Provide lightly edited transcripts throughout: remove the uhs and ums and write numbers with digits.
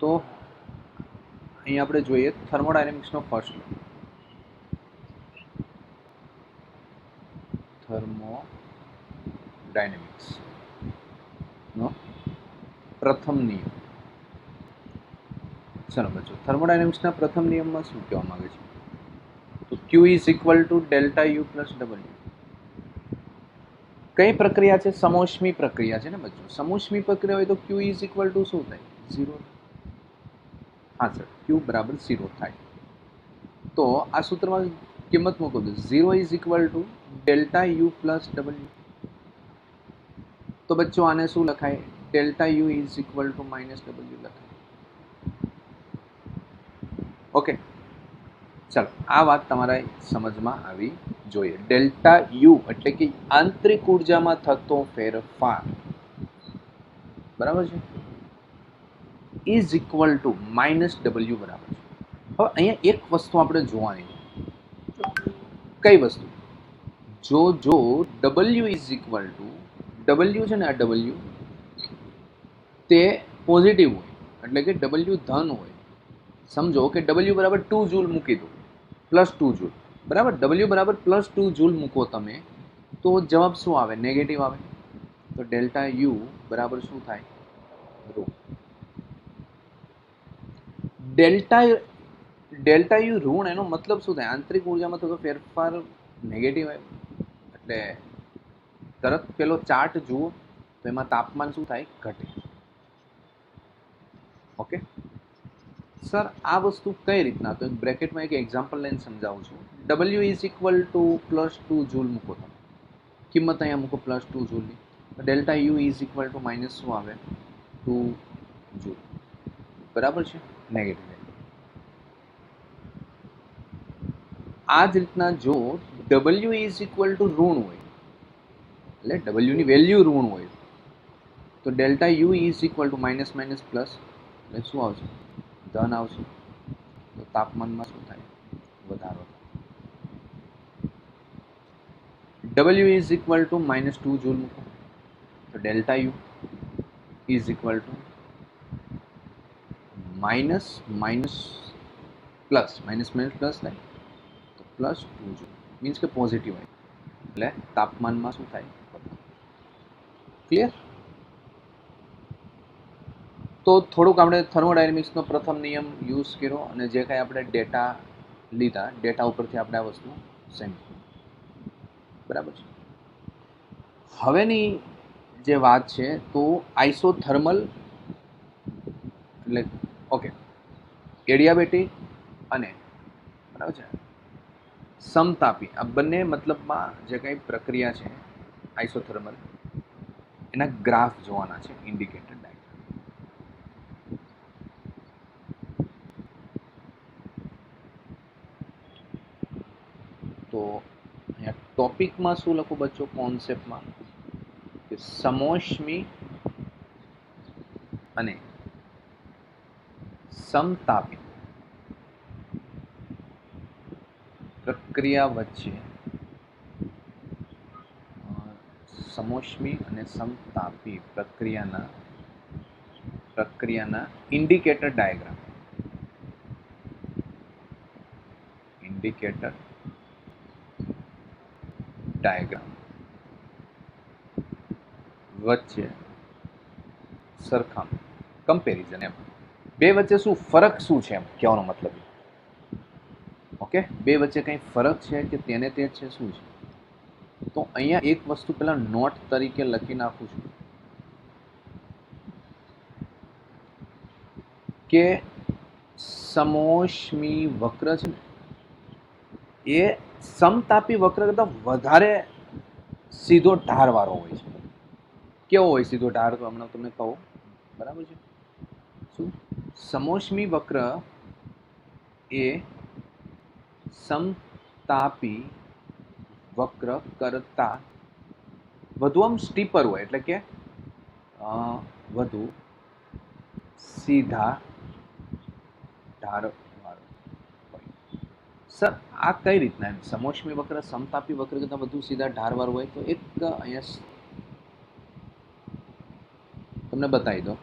તો અહીં આપણે જોઈએ થર્મોડાયનેમિક્સનો ફર્સ્ટ લો, થર્મોડાયનેમિક્સનો પ્રથમ નિયમ. ચાલો બચ્ચો, થર્મોડાયનેમિક્સના પ્રથમ નિયમમાં શું કહેવા માંગે છે? તો Q is equal to delta U plus W. કઈ પ્રક્રિયા છે? સમોષ્મી પ્રક્રિયા છે ને બચ્ચો. સમોષ્મી પ્રક્રિયા હોય તો Q ઇઝ ઇક્વલ ટુ શું થાય? 0. હા સર, Q બરાબર 0 થાય. તો આ સૂત્રમાં કિંમત મૂકો તો 0 is equal to delta U plus W. તો બચ્ચો આને શું લખાય? Delta U is equal to minus W લખાય. ઓકે, ચાલો આ વાત તમારે સમજમાં આવી જોઈએ. ડેલ્ટા યુ એટલે કે આંતરિક ઉર્જામાં થતો ફેરફાર, બરાબર છે, is equal to minus W બરાબર છે. હવે અહીંયા એક વસ્તુ આપણે જોવાની છે. કઈ વસ્તુ? જો W is equal two W છે ને, આ ડબલ્યુ તે પોઝિટિવ હોય એટલે કે ડબલ્યુ ધન હોય. સમજો કે ડબલ્યુ બરાબર 2 જૂલ મૂકી દો, પ્લસ 2 જૂલ, બરાબર. ડબલ્યુ બરાબર પ્લસ 2 જૂલ મૂકો તમે, તો જવાબ શું આવે? નેગેટિવ આવે. તો ડેલ્ટા યુ બરાબર શું થાય? રો. ડેલ્ટા યુ ઋણ, એનો મતલબ શું થાય? આંતરિક ઉર્જામાં થતો ફેરફાર નેગેટિવ આવે. એટલે તરત પેલો ચાર્ટ જુઓ તો એમાં તાપમાન શું થાય? ઘટે. ઓકે સર, આ વસ્તુ કઈ રીતના? તો બ્રેકેટમાં એક એક્ઝામ્પલ લઈને સમજાવું છું. W is equal to plus 2 joule મૂકો તમે, કિંમત અહીંયા મૂકો પ્લસ 2 જૂલની. Delta U is equal to minus શું આવે? 2 જૂલ, બરાબર છે, નેગેટિવ. આ જ રીતના જો ડબલ્યુ ઇઝ ઇક્વલ ટુ ઋણ હોય, એટલે ડબલ્યુની વેલ્યુ ઋણ હોય, તો delta U is equal to minus minus plus, એટલે શું આવશે? ધન આવશે. તો તાપમાનમાં શું થાય? વધારો. W is equal to minus 2 joule મૂકો, તો delta U is equal to minus minus plus, minus minus plus થાય તો પ્લસ 2 જૂલ, મીન્સ કે પોઝિટિવ હોય. એટલે તાપમાનમાં શું થાય? ક્લિયર? તો થોડુંક આપણે થર્મોડાયનેમિક્સનો પ્રથમ નિયમ યુઝ કર્યો અને જે કાંઈ આપણે ડેટા લીધા, ડેટા ઉપરથી આપણે આ વસ્તુ સમજી, બરાબર છે. હવેની જે વાત છે તો આઇસોથર્મલ એટલે ઓકે, એડિયાબેટિક અને બરાબર છે સમતાપી, આ બંને મતલબમાં જે કંઈ પ્રક્રિયા છે આઇસોથર્મલ, એના ગ્રાફ જોવાના છે, ઇન્ડિકેટર ડાયાગ્રામ. તો અહીંયા ટોપિકમાં શું લખું બચ્ચો? કોન્સેપ્ટમાં કે સમોષ્મી અને સમતાપી પ્રક્રિયા વચ્ચે, સમોષ્મી અને સમતાપી પ્રક્રિયાના ઇન્ડિકેટર ડાયાગ્રામ, ઇન્ડિકેટર ડાયાગ્રામ વચ્ચે સરખામણી, કમ્પેરિઝન. એમ બે વચ્ચે શું ફરક શું છે, એમ કહેવાનો મતલબ. ઓકે, બે વચ્ચે કંઈ ફરક છે કે તેને તે છે, શું છે? તો અહીંયા એક વસ્તુ પહેલા નોટ તરીકે લખી નાખું છું કે સમોષ્મી વક્ર છે ને, એ સમતાપી વક્ર કરતા વધારે સીધો ઢારવાળો હોય છે. કેવો હોય સીધો ઢાર? તો હમણાં તમને કહું, બરાબર છે. શું? સમોષ્મી વક્ર એ સમતાપી વક્ર કરતા વધુ આમ સ્ટીપર હોય, એટલે કે વધુ સીધા ઢારવાળો હોય. સર, આ કઈ રીતના? એમ સમોષ્મી વક્ર સમતાપી વક્ર કરતા વધુ સીધા ઢારવાળો હોય, તો એક અહીંયા તમને બતાવી દો.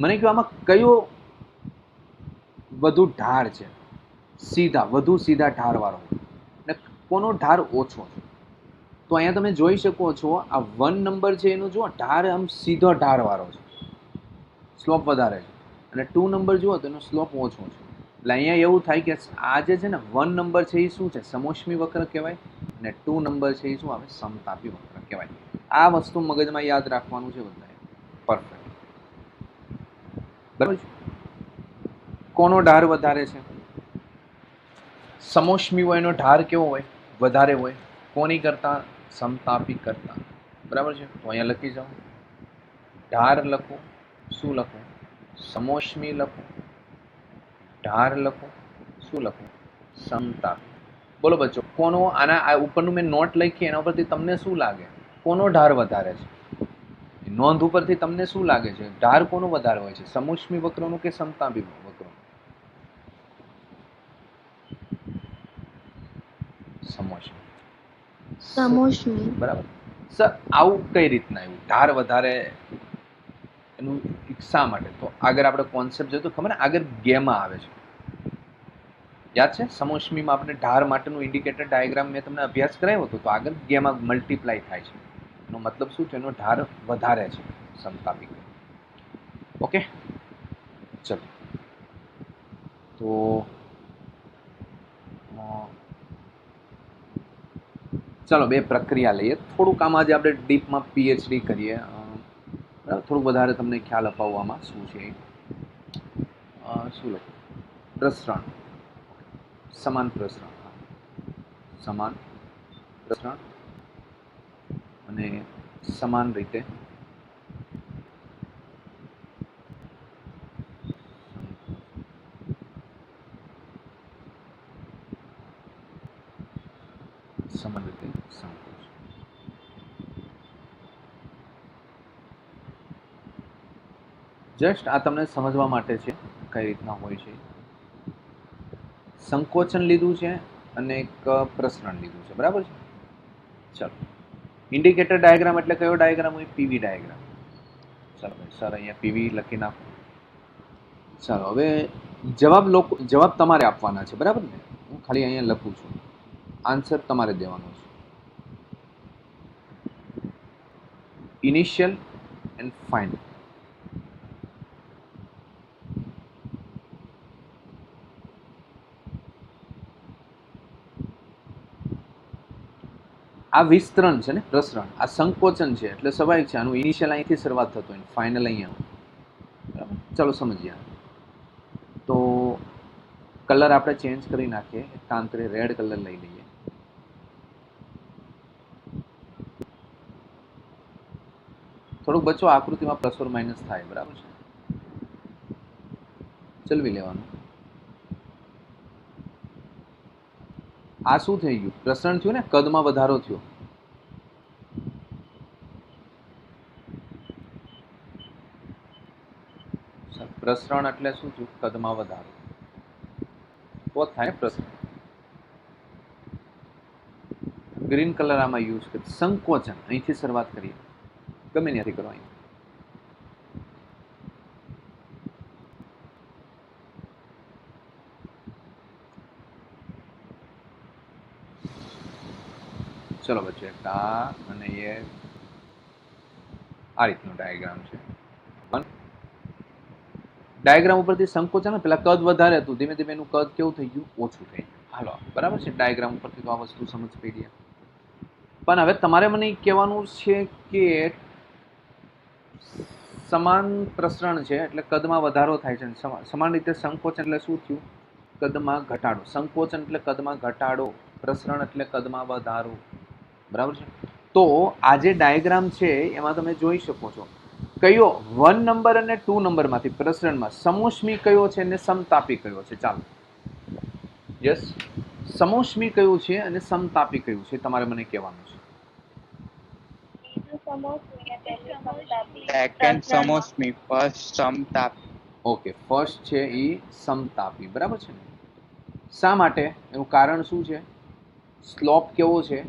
મને કહો આમાં કયો વધુ ઢાર છે, વધુ સીધા ઢારવાળો અને કોનો ઢાર ઓછો છે? તો અહીંયા તમે જોઈ શકો છો આ 1 નંબર છે એનો જુઓ ઢાર આમ સીધો ઢારવાળો છે, સ્લોપ વધારે છે, અને 2 નંબર જુઓ તો એનો સ્લોપ ઓછો છે. એટલે અહીંયા એવું થાય કે આ જે છે ને 1 નંબર છે એ શું છે? સમોષ્મી વક્ર કહેવાય, અને 2 નંબર છે એ શું આવે? સમતાપી વક્ર કહેવાય. આ વસ્તુ મગજમાં યાદ રાખવાનું છે બધાએ. પરફેક્ટ. બરાબર છે. કોનો ઢાર વધારે છે? સમોષ્મી હોય એનો ઢાર કેવો હોય? વધારે હોય. કોની કરતા? સમતાપી કરતા. બરાબર છે. તો અહીંયા લખી જાઓ, ઢાર લખો. શું લખો? સમોષ્મી લખો. ઢાર લખો. શું લખો? સમતાપી. બોલો બચ્ચો, કોનો આના ઉપરનું મેં નોટ લખી એના ઉપરથી તમને શું લાગે? કોનો ઢાર વધારે છે? નોંધ ઉપરથી તમને શું લાગે છે? ઢાર કોનો વધારે હોય છે? સમોષ્મી વક્રનો કે સમતાપી વક્રનો? સમોષ્મી. બરાબર. સર આવું કઈ રીતના આવ્યું? ઢાર વધારે એનું શા માટે? તો આગળ આપણે કોન્સેપ્ટ જોયું તો ખબર ને, આગળ ગેમા આવે છે, યાદ છે? સમોષ્મીમાં આપણે ઢાર માટેનું ઇન્ડિકેટર ડાયાગ્રામ મેં તમને અભ્યાસ કરાવ્યો હતો. તો આગળ ગેમા મલ્ટીપ્લાય થાય છે, એનો મતલબ શું છે? એનો ઢાર વધારે છે સમતાપી. ઓકે, ચલો. તો ચાલો બે પ્રક્રિયા લઈએ. થોડુંક આમ આજે આપણે ડીપમાં પીએચડી કરીએ, બરાબર? થોડુંક વધારે તમને ખ્યાલ અપાવવામાં શું છે. શું લખું? પ્રસરણ, સમાન પ્રસરણ, સમાન પ્રસરણ અને સમાન રીતે સમાન રીતે સંકોચ. જસ્ટ આ તમને સમજવા માટે છે કઈ રીતના હોય છે. સંકોચન લીધું છે અને એક પ્રસરણ લીધું છે, બરાબર છે. ચલો, ઇન્ડિકેટર ડાયાગ્રામ એટલે કયો ડાયાગ્રામ હોય? PV diagram. ચાલો ભાઈ સર અહીંયા પીવી લખી નાખો. ચાલો હવે જવાબ તમારે આપવાના છે, બરાબર ને? હું ખાલી અહીંયા લખું છું, આન્સર તમારે દેવાનો છે. Initial and final. આ વિસ્તરણ છે ને, પ્રસરણ. આ સંકોચન છે એટલે સ્વાભાવિક છે આનું ઇનિશિયલ અહીંથી શરૂઆત થતો હોય, ફાઇનલ અહીંયા. બરાબર, ચાલો સમજીએ. તો કલર આપણે ચેન્જ કરી નાખીએ. એક કામ કરીએ, રેડ કલર લઈ લઈએ. થોડુંક બચ્ચો આકૃતિમાં પ્લસ ઓર માઇનસ થાય, બરાબર છે, ચલવી લેવાનું. આ શું થઈ ગયું? પ્રસરણ થયું ને, કદમાં વધારો થયો. પ્રસરણ એટલે શું થયું? કદમાં વધારો. તો થાય પ્રસરણ. ગ્રીન કલર આમાં યુઝ કરીએ. સંકોચન અહીંથી શરૂઆત કરીએ, ગમે ત્યાંથી કરો. અહીં ચલો બચ્ચો, એક આ અને એ આ રીતનો ડાયાગ્રામ છે. ડાયાગ્રામ ઉપરથી સંકોચન, પેલા કદ વધારે હતું, ધીમે ધીમે એનું કદ કેવું થઈ ગયું? ઓછું થઈ ગયું. હાલો, બરાબર છે. ડાયાગ્રામ ઉપરથી તો આ વસ્તુ સમજ પડી. પણ હવે તમારે મને કહેવાનું છે કે સમાન પ્રસરણ છે એટલે કદમાં વધારો થાય છે, સમાન રીતે સંકોચન એટલે શું થયું? કદમાં ઘટાડો. સંકોચન એટલે કદમાં ઘટાડો, પ્રસરણ એટલે કદમાં વધારો, બરાબર છે. તો આ જે ડાયાગ્રામ છે એમાં તમે જોઈ શકો છો કયો 1 નંબર અને 2 નંબરમાંથી પ્રસરણમાં સમોષ્મી કયો છે અને સમતાપી કયો છે? ચાલો, યસ, સમોષ્મી કયું છે અને સમતાપી કયું છે તમારે મને કહેવાનું છે. સેકન્ડ સમોષ્મી, ફર્સ્ટ સમતાપી. ઓકે, ફર્સ્ટ છે એ સમતાપી, બરાબર છે ને? શા માટે? એનું કારણ શું છે? સ્લોપ કેવો છે?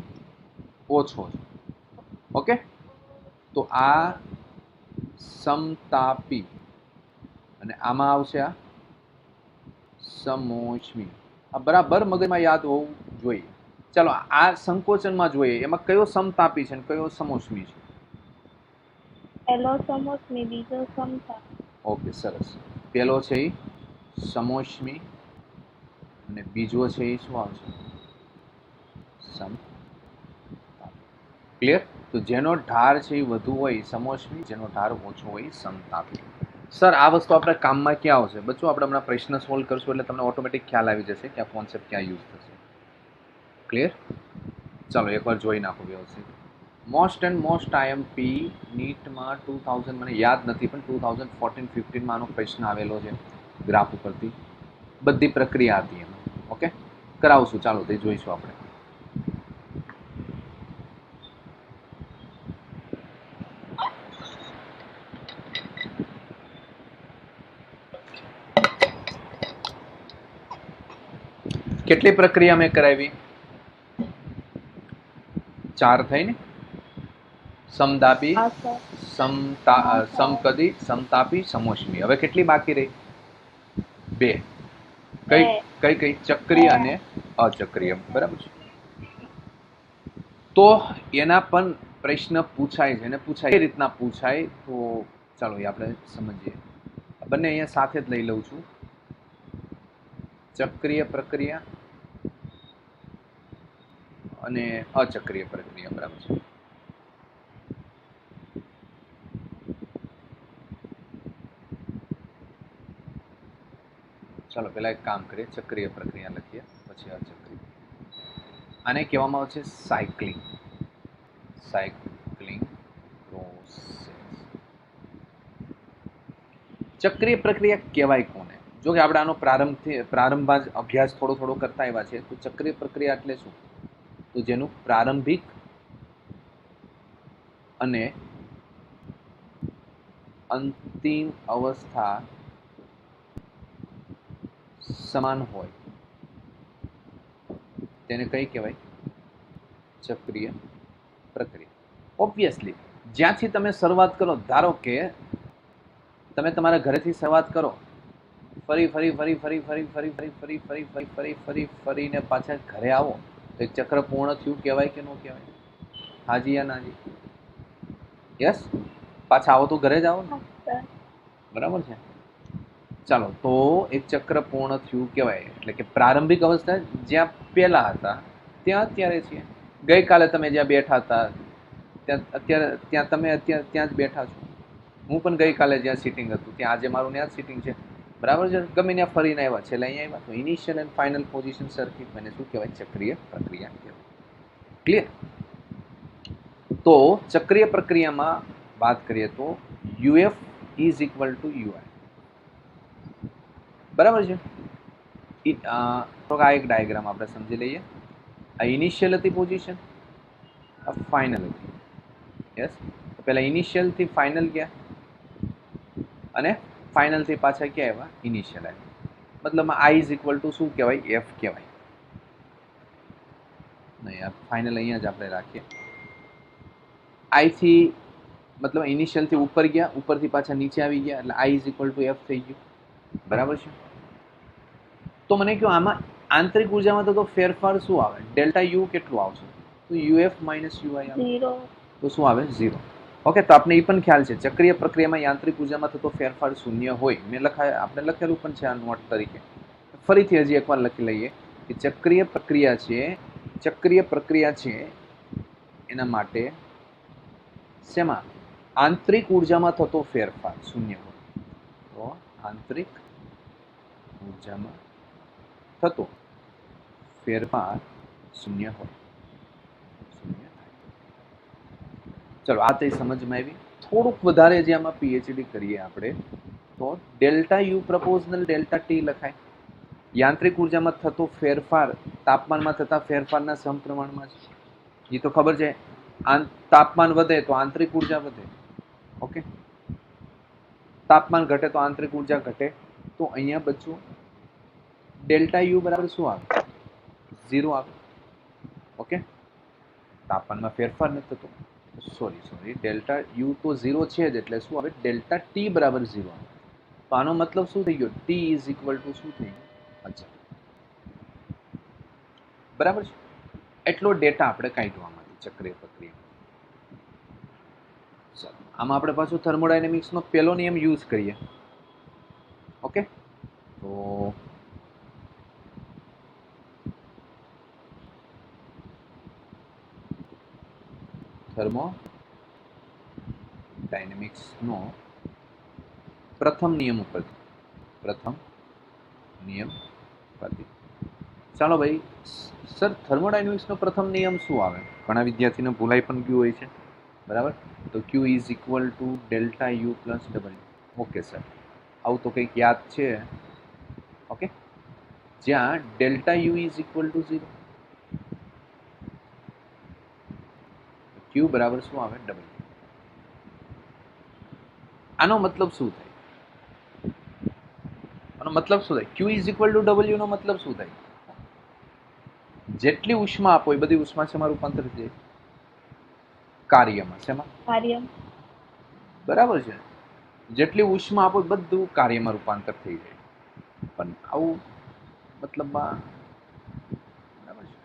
ઓછો છે. ઓકે, તો આ સમતાપી અને આમાં આવશે આ સમોષ્મી. આ બરાબર મગજમાં યાદ હોવું જોઈએ. ચાલો આ સંકોચનમાં જોઈએ એમાં કયો સમતાપી છે અને કયો સમોષ્મી છે. પહેલો સમોષ્મી, બીજો સમતાપ. ઓકે, સરસ. પેલો છે એ સમોષ્મી અને બીજો છે એ શું આવશે? સમતાપી. ક્લિયર? તો જેનો ઢાર છે એ વધુ હોય સમોષ્મી, જેનો ઢાર ઓછો હોય સમતાપી. સર આ વસ્તુ આપણે કામમાં ક્યાં આવશે? બચ્ચો આપણે હમણાં પ્રશ્ન સોલ્વ કરશું એટલે તમને ઓટોમેટિક ખ્યાલ આવી જશે કે આ કોન્સેપ્ટ ક્યાં યુઝ થશે. ક્લિયર? ચાલો એકવાર જોઈ નાખો વ્યવસ્થિત. મોસ્ટ એન્ડ મોસ્ટ આઈએમપી નીટમાં 2000 મને યાદ નથી પણ 2014-15માં આનો પ્રશ્ન આવેલો છે ગ્રાફ ઉપરથી. બધી પ્રક્રિયા હતી એમાં. ઓકે, કરાવશું. ચાલો તે જોઈશું આપણે. કેટલી પ્રક્રિયા મેં કરાવી? 4 થઈ ને? સમદાપી, હા સર. સમકદી, સમતાપી, સમોષ્મી. હવે કેટલી બાકી રહી? 2. કઈ કઈ કઈ? ચક્રીય અને અચક્રીય. બરાબર છે. તો એના પણ પ્રશ્ન પૂછાય છે અને પૂછાય કઈ રીતના પૂછાય તો ચાલો એ આપણે સમજીએ. બંને અહીંયા સાથે જ લઈ લઉં છું. ચક્રીય પ્રક્રિયા અને અચક્રીય પ્રક્રિયા. બરાબર છે. ચાલો પહેલા એક કામ કરીએ, ચક્રીય પ્રક્રિયા લખીએ પછી અચક્રીય. આને કહેવામાં આવે છે સાયકલિંગ. Cycling process. ચક્રીય પ્રક્રિયા કહેવાય કોને? જો કે આપણે આનો પ્રારંભમાં જ અભ્યાસ થોડો થોડો કરતા આવ્યા છે. તો ચક્રીય પ્રક્રિયા એટલે શું? તો જેનું પ્રારંભિક અને અંતિમ અવસ્થા સમાન હોય તેને કઈ કહેવાય? ચક્રીય પ્રક્રિયા. ઓબ્વિયસલી જ્યાંથી તમે શરૂઆત કરો, ધારો કે તમે તમારા ઘરેથી શરૂઆત કરો, ફરી ફરી ફરી ફરી ફરી ફરી ફરી ફરી ફરી ફરી ફરી ફરી ફરીને પાછા ઘરે આવો તો એક ચક્ર પૂર્ણ થયું કહેવાય કે ન કહેવાય? હાજી યા નાજી? યસ. પાછા આવો તો ઘરે જ આવો ને. બરાબર છે. ચાલો તો એક ચક્ર પૂર્ણ થયું કહેવાય. એટલે કે પ્રારંભિક અવસ્થા જ્યાં પહેલા હતા ત્યાં અત્યારે છીએ. ગઈકાલે તમે જ્યાં બેઠા હતા ત્યાં તમે અત્યારે ત્યાં જ બેઠા છો. હું પણ ગઈકાલે જ્યાં સિટિંગ હતું ત્યાં આજે મારું ત્યાં જ સિટિંગ છે. બરાબર છે. ગમે ત્યાં ફરીને આવ્યા છેલ્લે અહીંયા આવ્યા તો ઇનિશિયલ એન્ડ ફાઇનલ પોઝિશન સરખી. મને શું કહેવાય? ચક્રીય પ્રક્રિયા કહેવાય. ક્લિયર? તો ચક્રીય પ્રક્રિયામાં વાત કરીએ તો યુએફ ઇઝ ઇક્વલ ટુ યુઆઈ. બરાબર છે. તો આ એક ડાયાગ્રામ આપણે સમજી લઈએ. આ ઇનિશિયલ હતી પોઝિશન, આ ફાઇનલ હતી. યસ. પહેલા ઇનિશિયલ થી ફાઇનલ ગયા અને ફાઇનલ થી પાછા ક્યાં આવ્યા? ઇનિશિયલ આવ્યા. મતલબ આઈ ઇઝ ઇક્વલ ટુ શું કહેવાય? એફ કહેવાય. નહીં, આ ફાઇનલ અહીંયા જ આપણે રાખીએ. આઈ થી મતલબ ઇનિશિયલ થી ઉપર ગયા, ઉપરથી પાછા નીચે આવી ગયા એટલે આઈ ઇઝ ઇક્વલ ટુ એફ થઈ ગયું. બરાબર છે. તો મને કહો આમાં આંતરિક ઉર્જામાં તો ફેરફાર શું આવે? ડેલ્ટા યુ કેટલું આવશે? તો યુએફ માઇનસ યુઆઈ આવે. 0. તો શું આવે? 0. ઓકે, તો આપણે એ પણ ખ્યાલ છે ચક્રીય પ્રક્રિયામાં યાંત્રિક ઉર્જામાં થતો ફેરફાર શૂન્ય હોય. આપણે લખેલું પણ છે આ નોટ તરીકે. ફરીથી હજી એકવાર લખી લઈએ કે ચક્રીય પ્રક્રિયા છે એના માટે શેમાં? આંતરિક ઉર્જામાં થતો ફેરફાર શૂન્ય હોય. તો આંતરિક ઉર્જામાં થતો ફેરફાર શૂન્ય હોય. ચલો આ તે સમજમાં આવી. થોડુંક વધારે જે આમાં પીએચડી કરીએ આપણે તો ડેલ્ટા યુ પ્રપોઝનલ ડેલ્ટા ટી લખાય. યાંત્રિક ઉર્જામાં થતો ફેરફાર તાપમાનમાં થતા ફેરફારના સમપ્રમાણમાં છે. એ તો ખબર છે. તાપમાન વધે તો આંતરિક ઉર્જા વધે. ઓકે, તાપમાન ઘટે તો આંતરિક ઉર્જા ઘટે. તો અહીંયા બચ્ચું ડેલ્ટા યુ બરાબર શું આવે? 0 આવે. ઓકે, તાપમાનમાં ફેરફાર નથી થતો. સોરી ડેલ્ટા યુ તો 0 છે જ એટલે શું આવે? ડેલ્ટા ટી બરાબર 0 આવે. તો આનો મતલબ શું થઈ ગયો? ટી ઇઝ ઇક્વલ ટુ શું થઈ ગયું? અચળ. બરાબર છે. એટલો ડેટા આપણે કાઢવામાંથી ચક્રીય પ્રક્રિયા. ચાલો આમાં આપણે પાછું થર્મોડાયનેમિક્સનો પહેલો નિયમ યુઝ કરીએ. ઓકે, તો થર્મોડાયનેમિક્સનો પ્રથમ નિયમ ઉપરથી ચાલો ભાઈ સર, થર્મોડાયનેમિક્સનો પ્રથમ નિયમ શું આવે? ઘણા વિદ્યાર્થીને ભૂલાઈ પણ ગયું હોય છે. બરાબર, તો Q is equal to delta U plus W. Okay sir, આવું તો કંઈક યાદ છે. ઓકે, જ્યાં delta U is equal to 0, Q બરાબર શું આવે? ડબલ્યુ. આનો મતલબ શું થાય? આનો મતલબ શું થાય? ક્યુ ઇઝ ઇક્વલ ટુ ડબલ્યુ નો મતલબ શું થાય? જેટલી ઉષ્મા આપો એ બધી ઉષ્મા શેમાં રૂપાંતર થઈ જાય? કાર્યમાં. શેમાં? કાર્ય. બરાબર છે. જેટલી ઉષ્મા આપો બધું કાર્યમાં રૂપાંતર થઈ જાય. પણ આવું મતલબમાં બરાબર છે.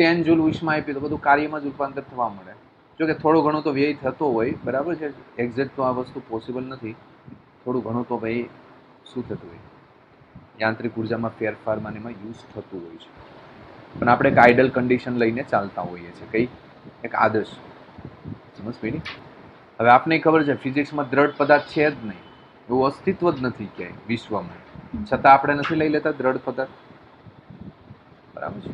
10 જૂલ ઉષ્મા આપી તો બધું કાર્યમાં જ રૂપાંતર થવા મળે. જો કે થોડો ઘણો તો વ્યય થતો હોય. બરાબર છે. એક્ઝેક્ટ તો આ વસ્તુ પોસિબલ નથી. થોડું ઘણું તો ભાઈ શું થતું હોય, યાંત્રિક ઉર્જામાં ફેરફારમાં એમાં યુઝ થતું હોય છે. પણ આપણે એક આઇડલ કન્ડિશન લઈને ચાલતા હોઈએ છીએ. કઈ? એક આદર્શ. સમજ પડી? હવે આપને ખબર છે ફિઝિક્સમાં દ્રઢ પદાર્થ છે જ નહીં, એવું અસ્તિત્વ જ નથી ક્યાંય વિશ્વમાં. છતાં આપણે નથી લઈ લેતા દ્રઢ પદાર્થ. બરાબર છે.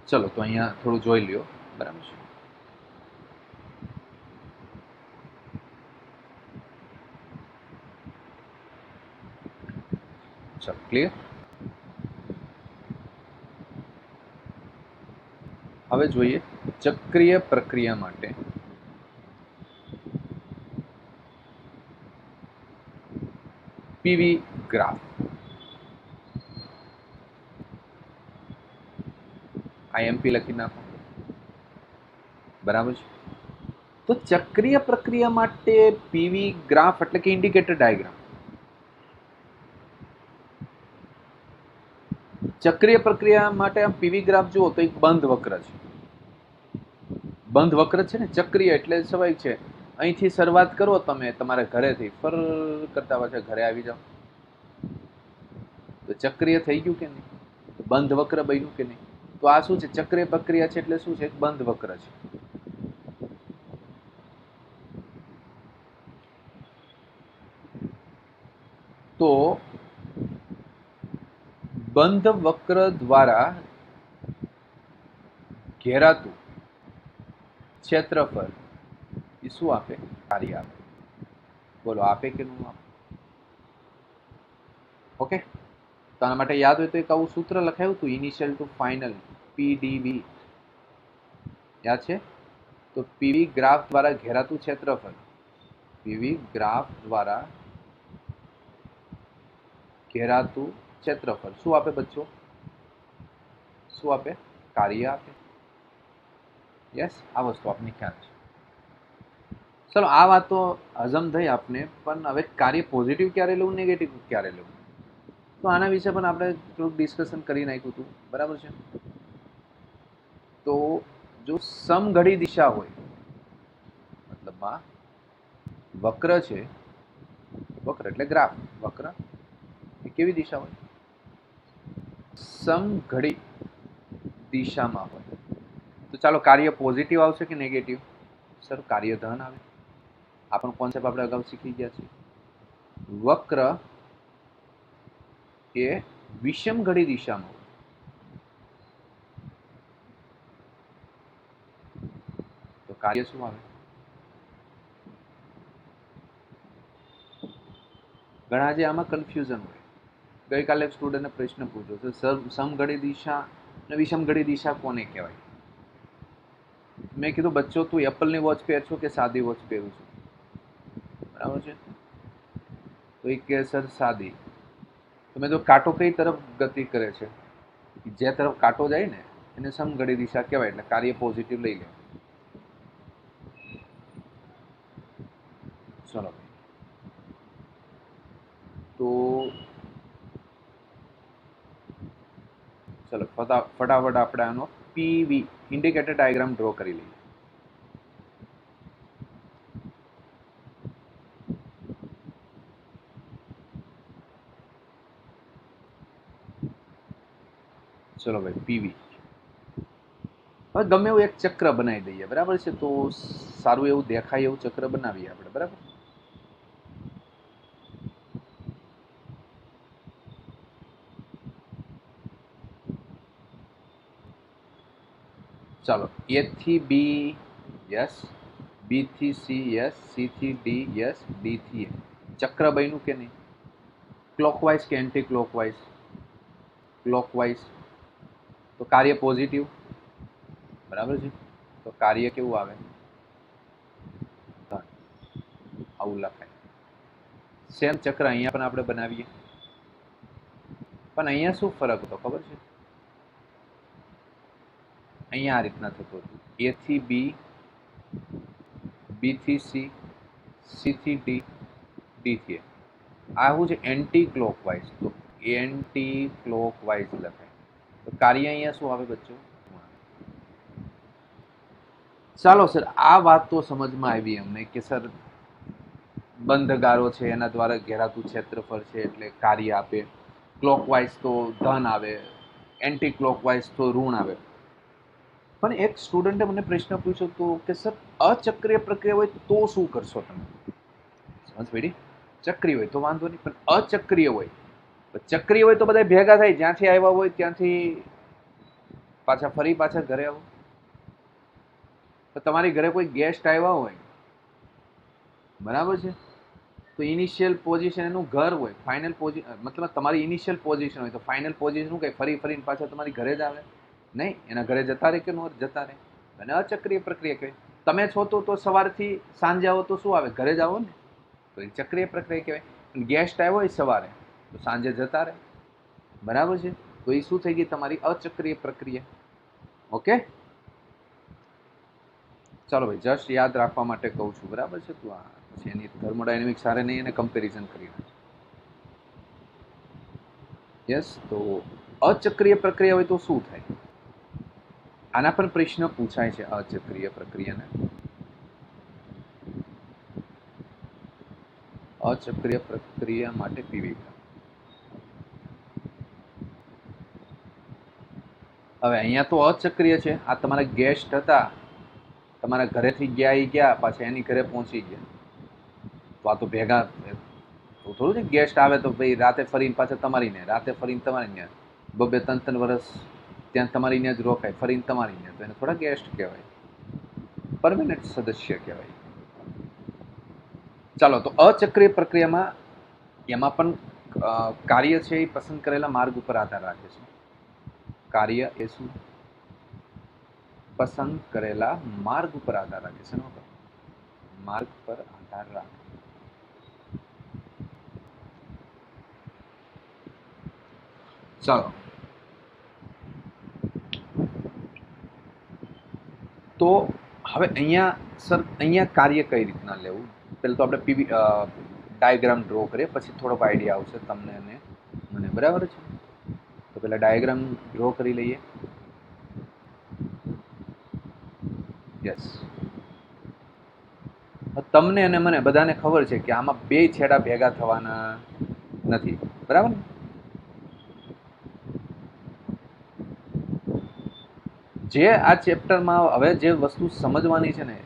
ચલો તો અહીંયા થોડું જોઈ લ્યો. બરાબર છે. ચલો, ક્લિયર? હવે જોઈએ ચક્રીય પ્રક્રિયા માટે પીવી ગ્રાફ. આઈએમપી લખી નાખો. બરાબર છે. તો ચક્રીય પ્રક્રિયા માટે પીવી ગ્રાફ એટલે કે ઇન્ડિકેટર ડાયાગ્રામ. ચક્રીય પ્રક્રિયા માટે આમ પીવી ગ્રાફ જુઓ તો એક બંધ વક્ર છે. બંધ વક્ર છે ને, ચક્રીય એટલે સ્વાભાવિક છે. અહીંથી શરૂઆત કરો તમે તમારા ઘરેથી, ફર કરતા પાછા ઘરે આવી જાઓ, તો ચક્રીય થઈ ગયું કે નહીં? તો બંધ વક્ર બન્યું કે નહીં? તો આ શું છે? ચક્રીય પ્રક્રિયા છે એટલે શું છે? એક બંધ વક્ર છે. તો બંધ વક્ર દ્વારા ઘેરાતું ક્ષેત્રફળ એ શું આપે? કાર્ય આપે. બોલો, આપે કે ન આપે? ઓકે, તો આના માટે યાદ હોય તો એક આવું સૂત્ર લખાયું હતું, ઇનિશિયલ ટુ ફાઇનલ, પીડીવી. યાદ છે? તો પીવી ગ્રાફ દ્વારા ઘેરાતું ક્ષેત્રફળ, પીવી ગ્રાફ દ્વારા ઘેરાતું ક્ષેત્રફળ શું આપે બચ્ચો? શું આપે? કાર્ય આપે. યસ, આ વસ્તુ આપને ખ્યાલ છે. ચલો, આ વાત તો હજમ થઈ આપને, પણ હવે કાર્ય પોઝિટિવ ક્યારે લેવું, નેગેટિવ ક્યારે લેવું, તો આના વિશે પણ આપણે થોડુંક ડિસ્કશન કરી નાખ્યું હતું. બરાબર છે. તો જો સમઘડી દિશા હોય, મતલબમાં વક્ર છે, વક્ર એટલે ગ્રાફ, વક્ર એ કેવી દિશા હોય? સમઘડી દિશામાં હોય. તો ચાલો, કાર્ય પોઝિટિવ આવશે કે નેગેટિવ? સર, કાર્ય ધન આવે. આ પણ કોન્સેપ્ટ આપણે અગાઉ શીખી ગયા છે. વક્ર એ વિષમ ઘડી દિશામાં હોય, તો કાર્ય શું આવે? ઘણા જે આમાં કન્ફ્યુઝન હોય. ગઈકાલે એક સ્ટુડન્ટને પ્રશ્ન પૂછ્યો છે, સર સમઘડી દિશા અને વિષમઘડી દિશા કોને કહેવાય? મેં કીધું, બચ્ચો તું એપલની વોચ પહેર છો કે સાદી વોચ પહેરું છું? બરાબર છે. તો એ કે સર સાદી. તો મેં તો કાંટો કઈ તરફ ગતિ કરે છે? જે તરફ કાંટો જાય ને એને સમઘડી દિશા કહેવાય, એટલે કાર્ય પોઝિટિવ લઈ લે. ચલો તો ચલો ફટાફટ આપણે આનો પીવી ઇન્ડિકેટર ડાયાગ્રામ ડ્રો કરી લઈએ. ચલો ભાઈ પીવી. હવે ગમે એવું એક ચક્ર બનાવી દઈએ, બરાબર છે. તો સારું એવું દેખાય એવું ચક્ર બનાવીએ આપણે, બરાબર. ચાલો એ થી બી યસ, બી થી સી યસ, સી થી ડી યસ, ડી થી એ. ચક્ર બન્યું કે નહીં? ક્લોકવાઇઝ કે એન્ટી ક્લોકવાઇઝ? ક્લોકવાઇઝ. તો કાર્ય પોઝિટિવ, બરાબર છે. તો કાર્ય કેવું આવે? ધન. આવું લખાય. સેમ ચક્ર અહીંયા પણ આપણે બનાવીએ, પણ અહીંયા શું ફરક હતો ખબર છે? અહીંયા આ રીતના થતું હતું, એ થી બી, બી થી સી, સી થી ડી, ડી થી એ. આ શું છે? Anti clockwise. તો એન્ટી ક્લોકવાઇઝ લખાય. તો કાર્ય અહીંયા શું આવે બચ્ચો? ચાલો સર, આ વાત તો સમજમાં આવી અમને કે સર બંધ ગારો છે એના દ્વારા ઘેરાતું ક્ષેત્રફળ છે એટલે કાર્ય આપે. ક્લોકવાઇઝ તો ધન આવે, એન્ટી ક્લોકવાઇઝ તો ઋણ આવે. પણ એક સ્ટુડન્ટે મને પ્રશ્ન પૂછ્યો હતો કે સર અચક્રીય પ્રક્રિયા હોય તો શું કરશો તમે? સમજ પડી? ચક્રીય હોય તો વાંધો નહીં, પણ અચક્રીય હોય, ચક્રીય હોય તો બધા ભેગા થાય, જ્યાંથી આવ્યા હોય ત્યાંથી પાછા ઘરે આવો. તો તમારી ઘરે કોઈ ગેસ્ટ આવ્યા હોય, બરાબર છે, તો ઇનિશિયલ પોઝિશન એનું ઘર હોય, ફાઇનલ પોઝિશન મતલબ તમારી ઇનિશિયલ પોઝિશન હોય, તો ફાઇનલ પોઝિશન કઈ ફરીને પાછા તમારી ઘરે જ આવે નહીં, એના ઘરે જતા રહે કે નો જતા રહે. અને અચક્રીય પ્રક્રિયા કહેવાય. તમે છો તો સવારથી સાંજે આવો તો શું આવે? ઘરે જ આવો ને, તો એ ચક્રીય પ્રક્રિયા કહેવાય. ગેસ્ટ આવ્યો હોય સવારે તો સાંજે જતા રહે, બરાબર છે. તો એ શું થઈ ગઈ? તમારી અચક્રીય પ્રક્રિયા. ઓકે, ચાલો ભાઈ, જસ્ટ યાદ રાખવા માટે કહું છું, બરાબર છે. તું આ પછી એની થર્મોડાયનેમિક્સ સારે નહીં એને કમ્પેરિઝન કરી નાખ. યસ, તો અચક્રીય પ્રક્રિયા હોય તો શું થાય? આના પર પ્રશ્ન પૂછાય છે અચક્રીય પ્રક્રિયાને. અચક્રીય પ્રક્રિયા માટે પીવી. હવે અહીંયા તો અચક્રીય છે. આ તમારા ગેસ્ટ હતા, તમારા ઘરેથી ગયા પાછા એની ઘરે પહોંચી ગયા, તો આ તો ભેગા થોડું છે. ગેસ્ટ આવે તો ભાઈ રાતે ફરીને પાછા તમારી ને, રાતે ફરીને તમારી ને, 2-3 વર્ષ ત્યાં તમારી ત્યાં જ રોકાય, ફરીને તમારી ત્યાં, તો એને થોડા ગેસ્ટ કહેવાય, પરમેનન્ટ સદસ્ય કહેવાય. ચાલો, તો અચક્રીય પ્રક્રિયામાં એમાં પણ કાર્ય છે એ પસંદ કરેલા માર્ગ ઉપર આધાર રાખે છે. કાર્ય એ શું? પસંદ કરેલા માર્ગ ઉપર આધાર રાખે છે. માર્ગ પર આધાર રાખે. ચાલો, તો હવે અહીંયા કાર્ય કઈ રીતના લેવું? પહેલા તો આપણે પીવી ડાયાગ્રામ ડ્રો કરીએ, પછી થોડોક આઈડિયા આવશે તમને અને મને, બરાબર છે. તો પહેલા ડાયાગ્રામ ડ્રો કરી લઈએ. યસ, તમને અને મને બધાને ખબર છે કે આમાં બે છેડા ભેગા થવાના નથી, બરાબર. જે આ ચેપ્ટરમાં હવે જે વસ્તુ સમજવાની છે ને,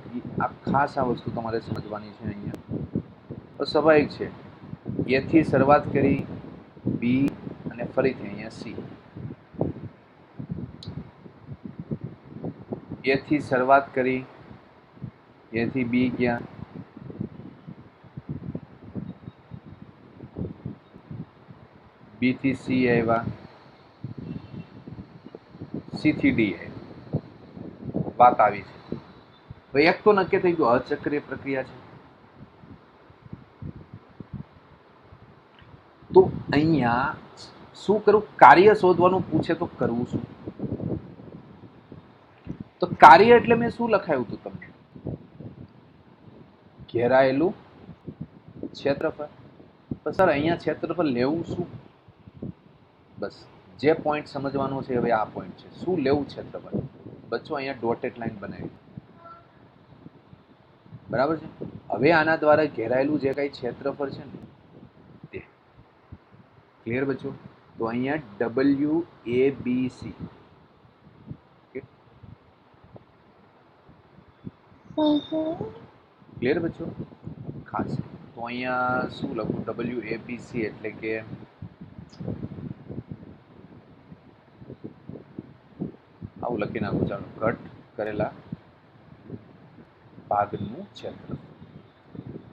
આ ખાસ આ વસ્તુ તમારે સમજવાની છે અહીંયા. તો સ્વાભાવિક છે, એ થી શરૂઆત કરી, બી અને ફરીથી અહીંયા સી. એ થી શરૂઆત કરી, એ થી બી ગયા, બી થી સી આવ્યા, સી થી ડી આવ્યા. વાત આવી છે. તો એક તો નક્કી થઈ ગયું અચક્રીય પ્રક્રિયા છે. તો અહીંયા શું કરું? કાર્ય શોધવાનું પૂછે તો કરવું શું? તો કાર્ય એટલે મેં શું લખાયું હતું તમને? ઘેરાયેલું ક્ષેત્રફળ. તો સર અહીંયા ક્ષેત્રફળ લેવું શું? બસ જે પોઈન્ટ સમજવાનો છે હવે આ પોઈન્ટ છે. શું લેવું ક્ષેત્રફળ? બચ્ચો અહીંયા ડોટેડ લાઈન બનાવી, બરાબર છે. હવે આના દ્વારા ઘેરાયેલું જે કઈ ક્ષેત્રફળ છે ને તે ક્લિયર બચ્ચો. તો અહીંયા WABC ક્લિયર બચ્ચો. ખાસ તો અહીંયા શું લખું? WABC એટલે કે આવું લખી નાખું. ચાલો, કટ કરેલા ભાગનું ક્ષેત્રફળ.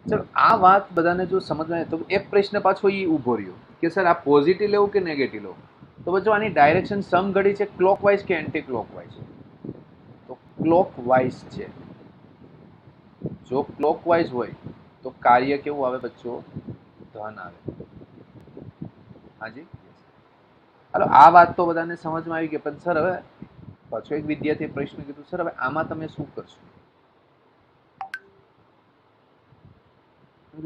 ચલો આ વાત બધાને જો સમજવા તો એક પ્રશ્ન પાછો એ ઊભો રહ્યો કે સર આ પોઝિટિવ લેવું કે નેગેટિવ લેવું? તો બચ્ચો આની ડાયરેક્શન સમઘડી છે ક્લોકવાઇઝ કે એન્ટી ક્લોકવાઇઝ? તો ક્લોકવાઇઝ છે. જો ક્લોકવાઇઝ હોય તો કાર્ય કેવું આવે બચ્ચો? ધન આવે. હાજી, હાલો આ વાત તો બધાને સમજમાં આવી ગઈ. પણ સર હવે પાછો એક વિદ્યાર્થીએ પ્રશ્ન કીધું, સર હવે આમાં તમે શું કરશો?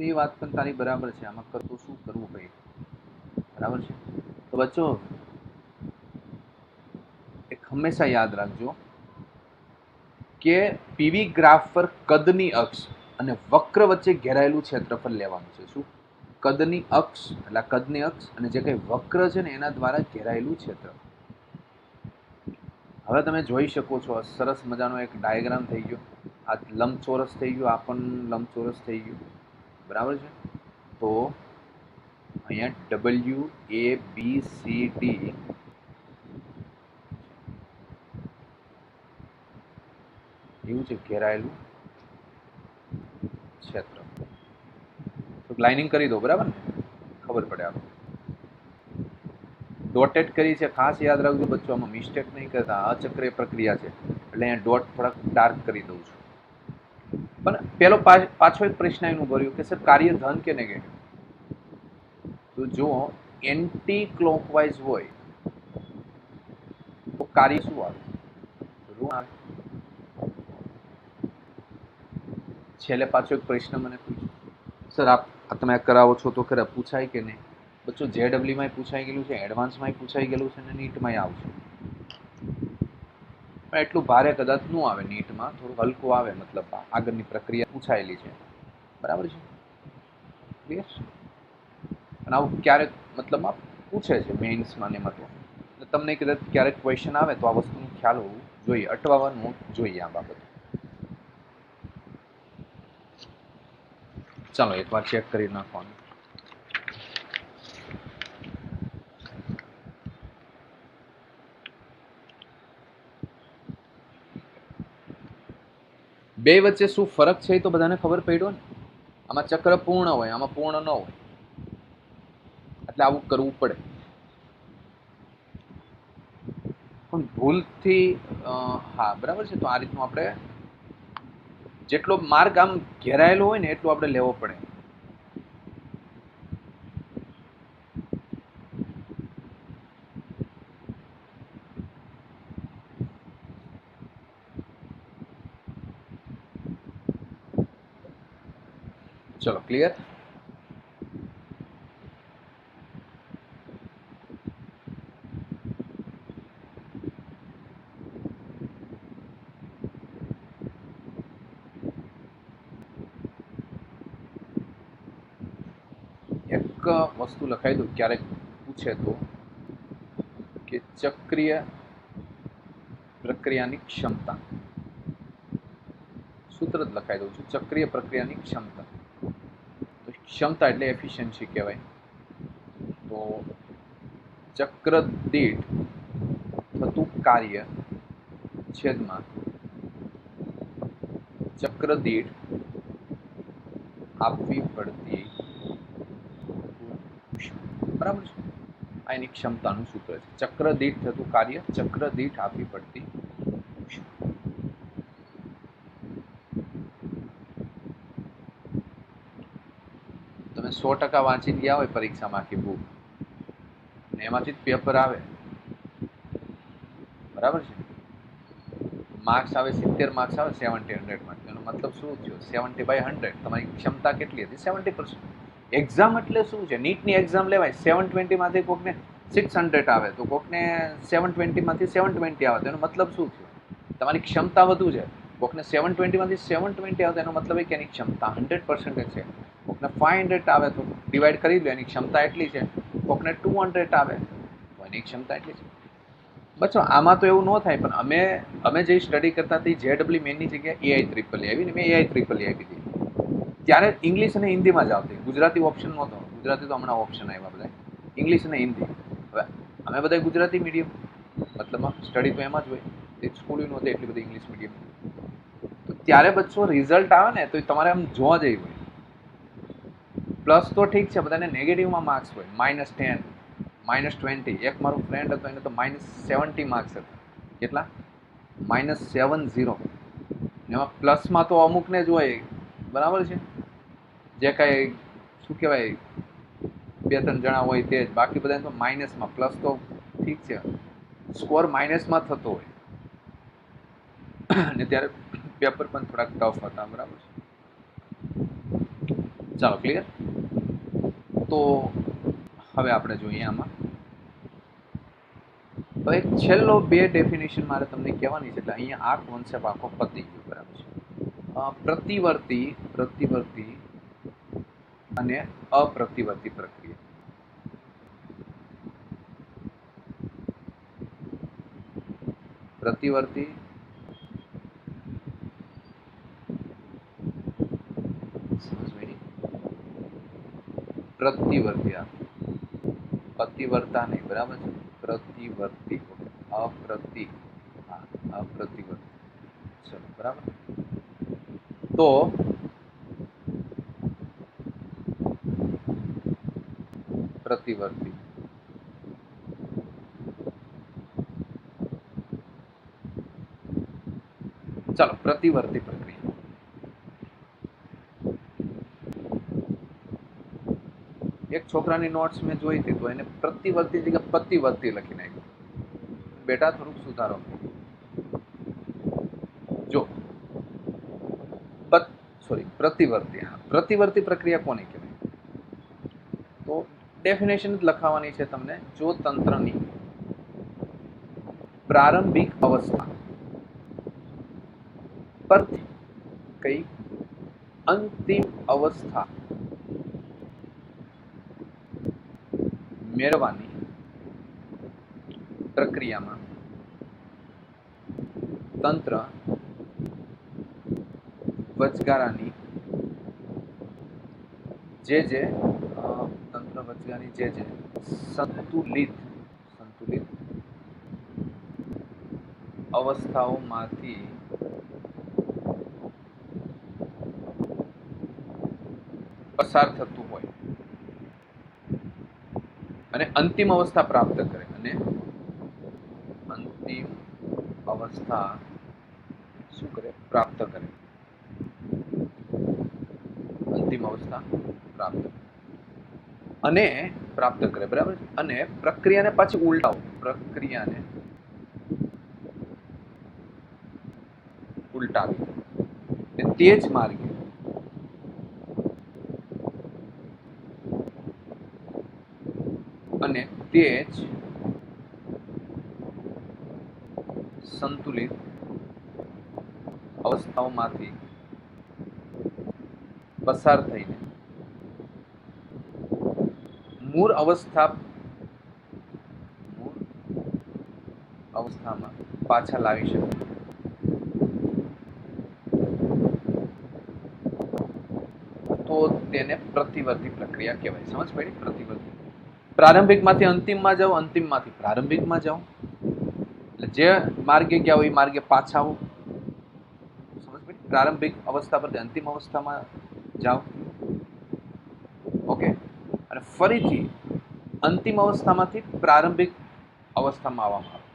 એ વાત પણ તારી બરાબર છે. આમાં કરતો શું કરવું ભાઈ, બરાબર છે. તો બચ્ચો એક હંમેશા યાદ રાખજો કે પીવી ગ્રાફ પર કદની અક્ષ અને વક્ર વચ્ચે ઘેરાયેલું ક્ષેત્રફળ લેવાનું છે. શું? કદની અક્ષ એટલે કદની અક્ષ અને જે કઈ વક્ર છે ને એના દ્વારા ઘેરાયેલું ક્ષેત્રફળ. હવે તમે જોઈ શકો છો સરસ મજાનો એક ડાયાગ્રામ થઈ ગયો. આ લંબચોરસ થઈ ગયું, આ પણ લંબચોરસ થઈ ગયું, બરાબર છે. તો અહીંયા WABCD એવું છે ઘેરાયેલું ક્ષેત્ર. તો લાઇનિંગ કરી દો, બરાબર ને? ખબર પડે આપણે ડોટેડ કરી છે. ખાસ યાદ રાખજો બચ્ચો, આમાં મિસ્ટેક નહીં કરતા. અચક્રીય પ્રક્રિયા છે એટલે અહીંયા ડોટ થોડાક ડાર્ક કરી દઉં છું. પણ પેલો પાછો એક પ્રશ્ન એનું ભર્યું કે સર કાર્ય ધન કે નેગેટિવ? તો જો એન્ટી ક્લોકવાઇઝ હોય તો કાર્ય શું આવે? ઋણ આવે. છેલ્લે પાછો એક પ્રશ્ન મને પૂછ્યો, સર આપ તમે કરાવો છો તો ખરા પૂછાય કે નહીં? બચ્ચો JEE પૂછાઈ ગયેલું છે, એડવાન્સમાં પૂછાઈ ગયેલું છે અને નીટમાં આવશે. પણ એટલું ભારે કદાચ ન આવે નીટમાં, થોડું હલકું આવે. મતલબ આગળની પ્રક્રિયા પૂછાયેલી છે, બરાબર છે. ક્લિયર? અને આવું ક્યારેક મતલબ પૂછે છે મેઇન્સમાં ને એમાં. તો તમને કદાચ ક્યારેક ક્વેશ્ચન આવે તો આ વસ્તુનો ખ્યાલ હોવું જોઈએ, અટવાવાનું જોઈએ આ બાબત. ચાલો એકવાર ચેક કરી નાખવાનું. બે વચ્ચે શું ફરક છે એ તો બધાને ખબર પડ્યો ને. આમાં ચક્ર પૂર્ણ હોય, આમાં પૂર્ણ ન હોય, એટલે આવું કરવું પડે. પણ ભૂલથી હા બરાબર છે. તો આ રીતનું આપણે જેટલો માર્ગ આમ ઘેરાયેલો હોય ને એટલું આપણે લેવો પડે. ચલો ક્લિયર? એક વસ્તુ લખાઈ દઉં, ક્યારેક પૂછે તો કે ચક્રીય પ્રક્રિયાની ક્ષમતા. સૂત્ર જ લખાઈ દઉં છું, ચક્રીય પ્રક્રિયાની ક્ષમતા. તો ક્ષમતા એટલે એફિશિયન્સી કહેવાય. તો ચક્ર દીઠ થતું કાર્ય છેદમાં ચક્ર દીઠ આપવી પડતી, બરાબર છે. આ એની ક્ષમતાનું સૂત્ર છે. ચક્ર દીઠ થતું કાર્ય, ચક્ર દીઠ આપવી પડતી. તમે 100% વાંચીને ગયા હોય પરીક્ષામાં આખી બુક ને એમાંથી જ પેપર આવે, બરાબર છે. માર્ક્સ આવે 70 માર્ક્સ આવે 70 100 માર્ક્સ. એનો મતલબ શું થયો? 70/100. તમારી ક્ષમતા કેટલી હતી? 70%. એક્ઝામ એટલે શું છે? નીટની એક્ઝામ લેવાય, 720 કોકને 600 આવે તો કોકને 720 720 આવે તો એનો મતલબ શું થયો? તમારી ક્ષમતા વધુ છે. કોકને 720 720 આવે તો એનો મતલબ એ કે એની ક્ષમતા 100% છે. કોકને 500 આવે તો ડિવાઈડ કરી લો, એની ક્ષમતા એટલી છે. કોકને 200 આવે તો એની ક્ષમતા એટલી છે. બચ્ચો આમાં તો એવું ન થાય, પણ અમે જે સ્ટડી કરતા હતી JEE મેનની જગ્યાએ AI-EEE આવી ને મેં AI-EEE આપી હતી. ત્યારે ઇંગ્લિશ અને હિન્દીમાં જ આવતી, ગુજરાતી ઓપ્શન નહોતો. ગુજરાતી તો હમણાં ઓપ્શન આવ્યા બધા, ઇંગ્લિશ અને હિન્દી. હવે અમે બધા ગુજરાતી મીડિયમ, મતલબ સ્ટડી તો એમાં જ હોય, સ્કૂલ નહોતી એટલી બધી ઇંગ્લિશ મીડિયમ. તો ત્યારે બચ્ચો રિઝલ્ટ આવે ને તો તમારે આમ જોવા જેવી હોય. પ્લસ તો ઠીક છે, બધાને નેગેટિવમાં માર્ક્સ હોય, -10, -20. એક મારો ફ્રેન્ડ હતો એને તો -70 માર્ક્સ હતા. કેટલા? -70. એમાં પ્લસમાં તો અમુકને જ હોય, બરાબર છે, જે કાંઈ શું કહેવાય 2-3 જણા હોય તે જ, બાકી બધા તો માઇનસમાં. પ્લસ તો ઠીક છે, સ્કોર માઇનસમાં થતો હોય ને ત્યારે પેપર પણ થોડાક ટફ હતા, બરાબર છે. ચાલો ક્લિયર. તો હવે આપણે જોઈએ આમાં તો એક છેલ્લો 2 ડેફિનેશન મારે તમને કહેવાની છે, એટલે અહીંયા આ કોન્સેપ્ટ આખો પતી ગયો, બરાબર છે. પ્રતિવર્તી અને અપ્રતિવર્તી પ્રક્રિયા. પ્રતિવર્તી પ્રતિવર્તી, અતિવર્તા નહીં, બરાબર છે. પ્રતિવર્તી, અપ્રતિવર્તી. ચલો બરાબર. તો પ્રતિવર્તી ચાલો પ્રતિવર્તી પ્રક્રિયા. એક છોકરાની નોટ્સ મેં જોઈ હતી તો એને પ્રતિવર્તી જગ્યાએ પતિવર્તી લખી નાખ્યું. બેટા થોડુંક સુધારો. જો પ્રતિવર્તી, હા, પ્રતિવર્તી પ્રક્રિયા કોને કહેવાય? તો ડેફિનેશન જ લખાવાની છે તમને. જો તંત્રની પ્રારંભિક અવસ્થા પરથી કઈ અંતિમ અવસ્થા મેળવવાની પ્રક્રિયામાં તંત્ર વચગાળાની જે સંતુલિત અવસ્થાઓમાંથી પસાર થતું હોય અને અંતિમ અવસ્થા પ્રાપ્ત કરે, અને અંતિમ અવસ્થા શું કરે? પ્રાપ્ત કરે. અંતિમ અવસ્થા પ્રાપ્ત કરે, બરાબર. અને પ્રક્રિયાને પાછી ઉલટાવો, પ્રક્રિયાને ઉલટાવી તે જ માર્ગે અને તે જ સંતુલિત અવસ્થાઓમાંથી પસાર થઈને મૂળ અવસ્થામાં પાછા લાવી શકે, તો તેને પ્રતિવર્તી પ્રક્રિયા કહેવાય. સમજ પડી? પ્રતિવર્તી. પ્રારંભિકમાંથી અંતિમમાં જાઓ, અંતિમમાંથી પ્રારંભિકમાં જાઓ, એટલે જે માર્ગે ગયા હોય એ માર્ગે પાછા આવો. સમજ પડી? પ્રારંભિક અવસ્થા પરથી અંતિમ અવસ્થામાં જાઓ, ઓકે. અને ફરીથી અંતિમ અવસ્થામાંથી પ્રારંભિક અવસ્થામાં આવવામાં આવે.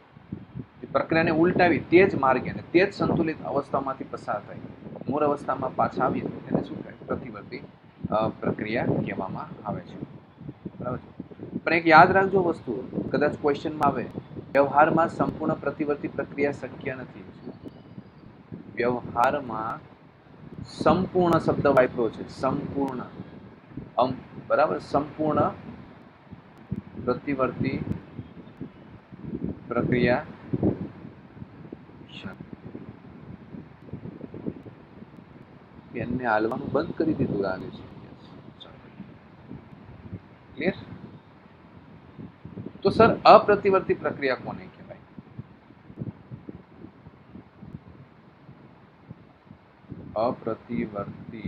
પ્રક્રિયાને ઉલટાવી તે જ માર્ગે અને તે જ સંતુલિત અવસ્થામાંથી પસાર થાય મૂળ અવસ્થામાં પાછા આવીએ તો તેને શું કહેવાય? પ્રતિવર્તી પ્રક્રિયા કહેવામાં આવે છે, બરાબર છે. પણ એક યાદ રાખજો વસ્તુ, કદાચ ક્વેશ્ચનમાં આવે, વ્યવહારમાં સંપૂર્ણ પ્રતિવર્તી પ્રક્રિયા શક્ય નથી. વ્યવહારમાં સંપૂર્ણ શબ્દ વાપર્યો છે, સંપૂર્ણ, बराबर संपूर्ण प्रतिवर्ती प्रक्रिया पेनने हालવાનું બંધ કરી દીધું લાગે છે ક્લિયર तो सर अप्रतिवर्ती प्रक्रिया कोने कहेवाय अप्रतिवर्ती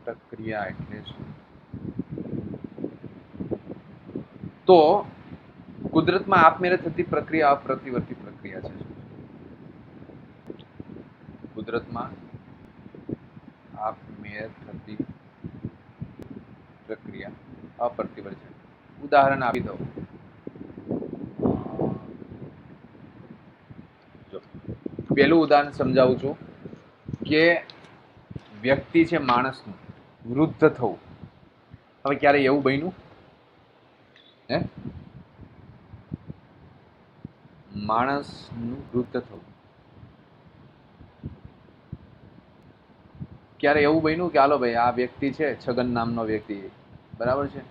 प्रक्रिया એટલે શું तो કુદરતમાં આપમેળે થતી પ્રક્રિયા અપ્રતિવર્તી પ્રક્રિયા છે કુદરતમાં આપમેળે થતી પ્રક્રિયા અપ્રતિવર્તી ઉદાહરણ આપી દઉં જો પહેલું ઉદાહરણ સમજાવું છું કે વ્યક્તિ છે માણસનું વૃદ્ધ થવું હવે ક્યારે એવું બન્યું હે માણસનું વૃદ્ધ થવું ક્યારે એવું બન્યું કે હાલો ભાઈ આ વ્યક્તિ છે છગન નામનો વ્યક્તિ બરાબર છે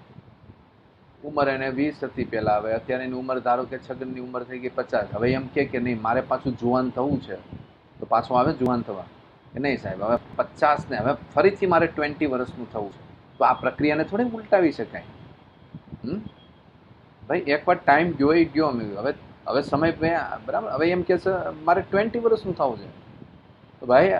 ઉંમર એને 20 હતી પહેલા હવે અત્યારે એની ઉંમર ધારો કે છગનની ઉંમર થઈ ગઈ 50 હવે એમ કે નહીં મારે પાછું જુવાન થવું છે તો પાછું આવે જુવાન થવા કે નહીં સાહેબ હવે 50 ને હવે ફરીથી મારે 20 વર્ષનું થવું છે તો આ પ્રક્રિયાને થોડી ઉલટાવી શકાય ભાઈ એકવાર ટાઈમ ગયો એ ગયો અમે હવે હવે સમય બરાબર હવે એમ કે છે મારે 20 વર્ષનું થવું છે તો ભાઈ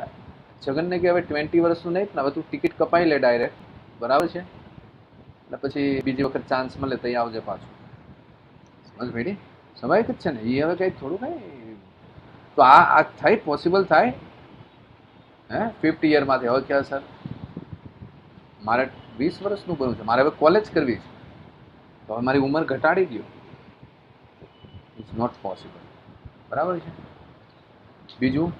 છગનને કે હવે 20 વર્ષનું નહીં પણ હવે તું ટિકિટ કપાઈ લે ડાયરેક્ટ બરાબર છે એટલે પછી બીજી વખત ચાન્સ મળે તો આવજે પાછું સમજ ભાઈ સ્વાભાવિક જ છે ને એ હવે કંઈ થોડું કંઈ તો આ થાય પોસિબલ થાય હે 50 યરમાંથી હવે ક્યાં સર મારે 20 વર્ષનું કરવું છે મારે હવે કોલેજ કરવી છે તો હવે મારી ઉંમર ઘટાડી દો ઇટ્સ નોટ પોસિબલ બરાબર છે બીજું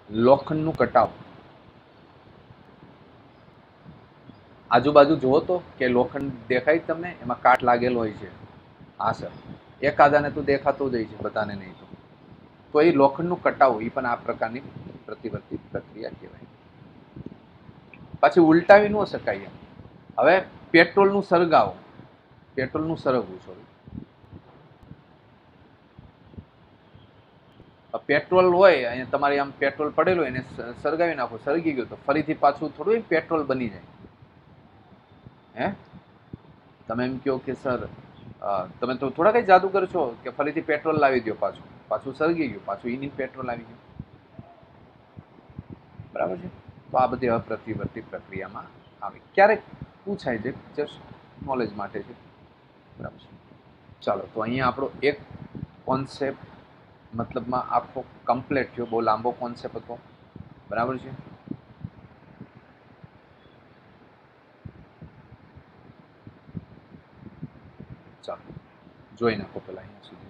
લોખંડનું કટાવ આજુબાજુ જુઓ તો કે લોખંડ દેખાય તમને એમાં કાટ લાગેલો હોય છે હા સર એકાદાને તો દેખાતો જ હોય છે બધાને નહીં તો એ લોખંડનું કટાવ એ પણ આ પ્રકારની પ્રતિવર્તી પ્રક્રિયા કહેવાય પાછી ઉલટાવી ન શકાય હવે પેટ્રોલનું સળગાવો પેટ્રોલનું સળગવું સોરી પેટ્રોલ હોય અહીંયા તમારે આમ પેટ્રોલ પડેલું હોય એને સળગાવી નાખો સળગી ગયો તો ફરીથી પાછું થોડું પેટ્રોલ બની જાય હે તમે એમ કહો કે સર તમે તો થોડા કઈ જાદુગર છો કે ફરીથી પેટ્રોલ લાવી દો પાછું સળગી ગયું પાછું ઇની પેટ્રોલ આવી ગયું બરાબર છે તો આ બધી અપ્રતિવર્તી પ્રક્રિયામાં આવે ક્યારેક પૂછાય છે જસ્ટ નોલેજ માટે છે બરાબર છે ચાલો તો અહીંયા આપણો એક કોન્સેપ્ટ મતલબમાં આખો કમ્પ્લીટ થયો બહુ લાંબો કોન્સેપ્ટ હતો બરાબર છે ચાલો જોઈ નાખો પેલા અહીંયા સુધી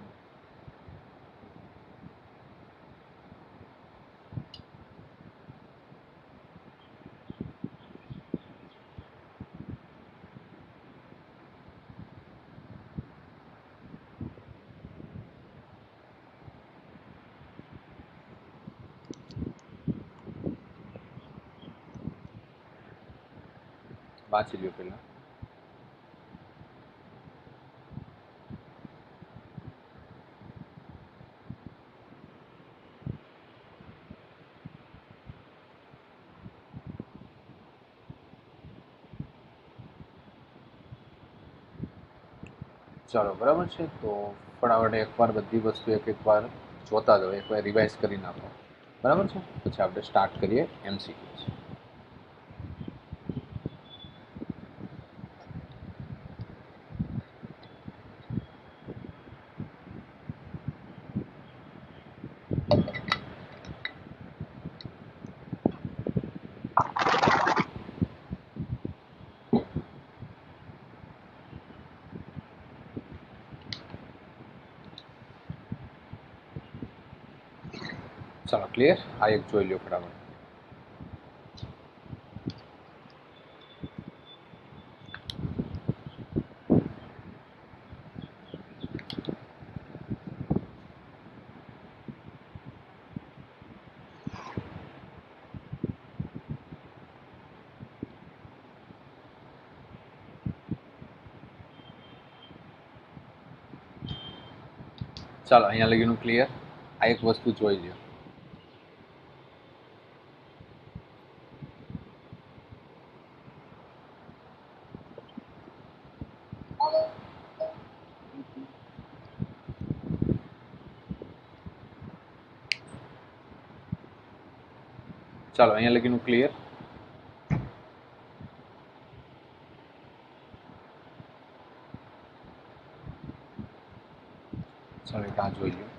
વાંચી લ્યો પેલા ચાલો બરાબર છે તો ફટાફટ એકવાર બધી વસ્તુ એકવાર જોતા જાઓ એકવાર રિવાઇઝ કરી નાખો બરાબર છે પછી આપણે સ્ટાર્ટ કરીએ MCQs ચાલો ક્લિયર આ એક જોઈ લો ફટાફટ ચાલો અહીંયા લગીનું ક્લિયર. આ એક વસ્તુ જોઈ લ્યો. ચાલો અહીંયા લગીનું ક્લિયર. ચાલો એક આ જોઈ લ્યો.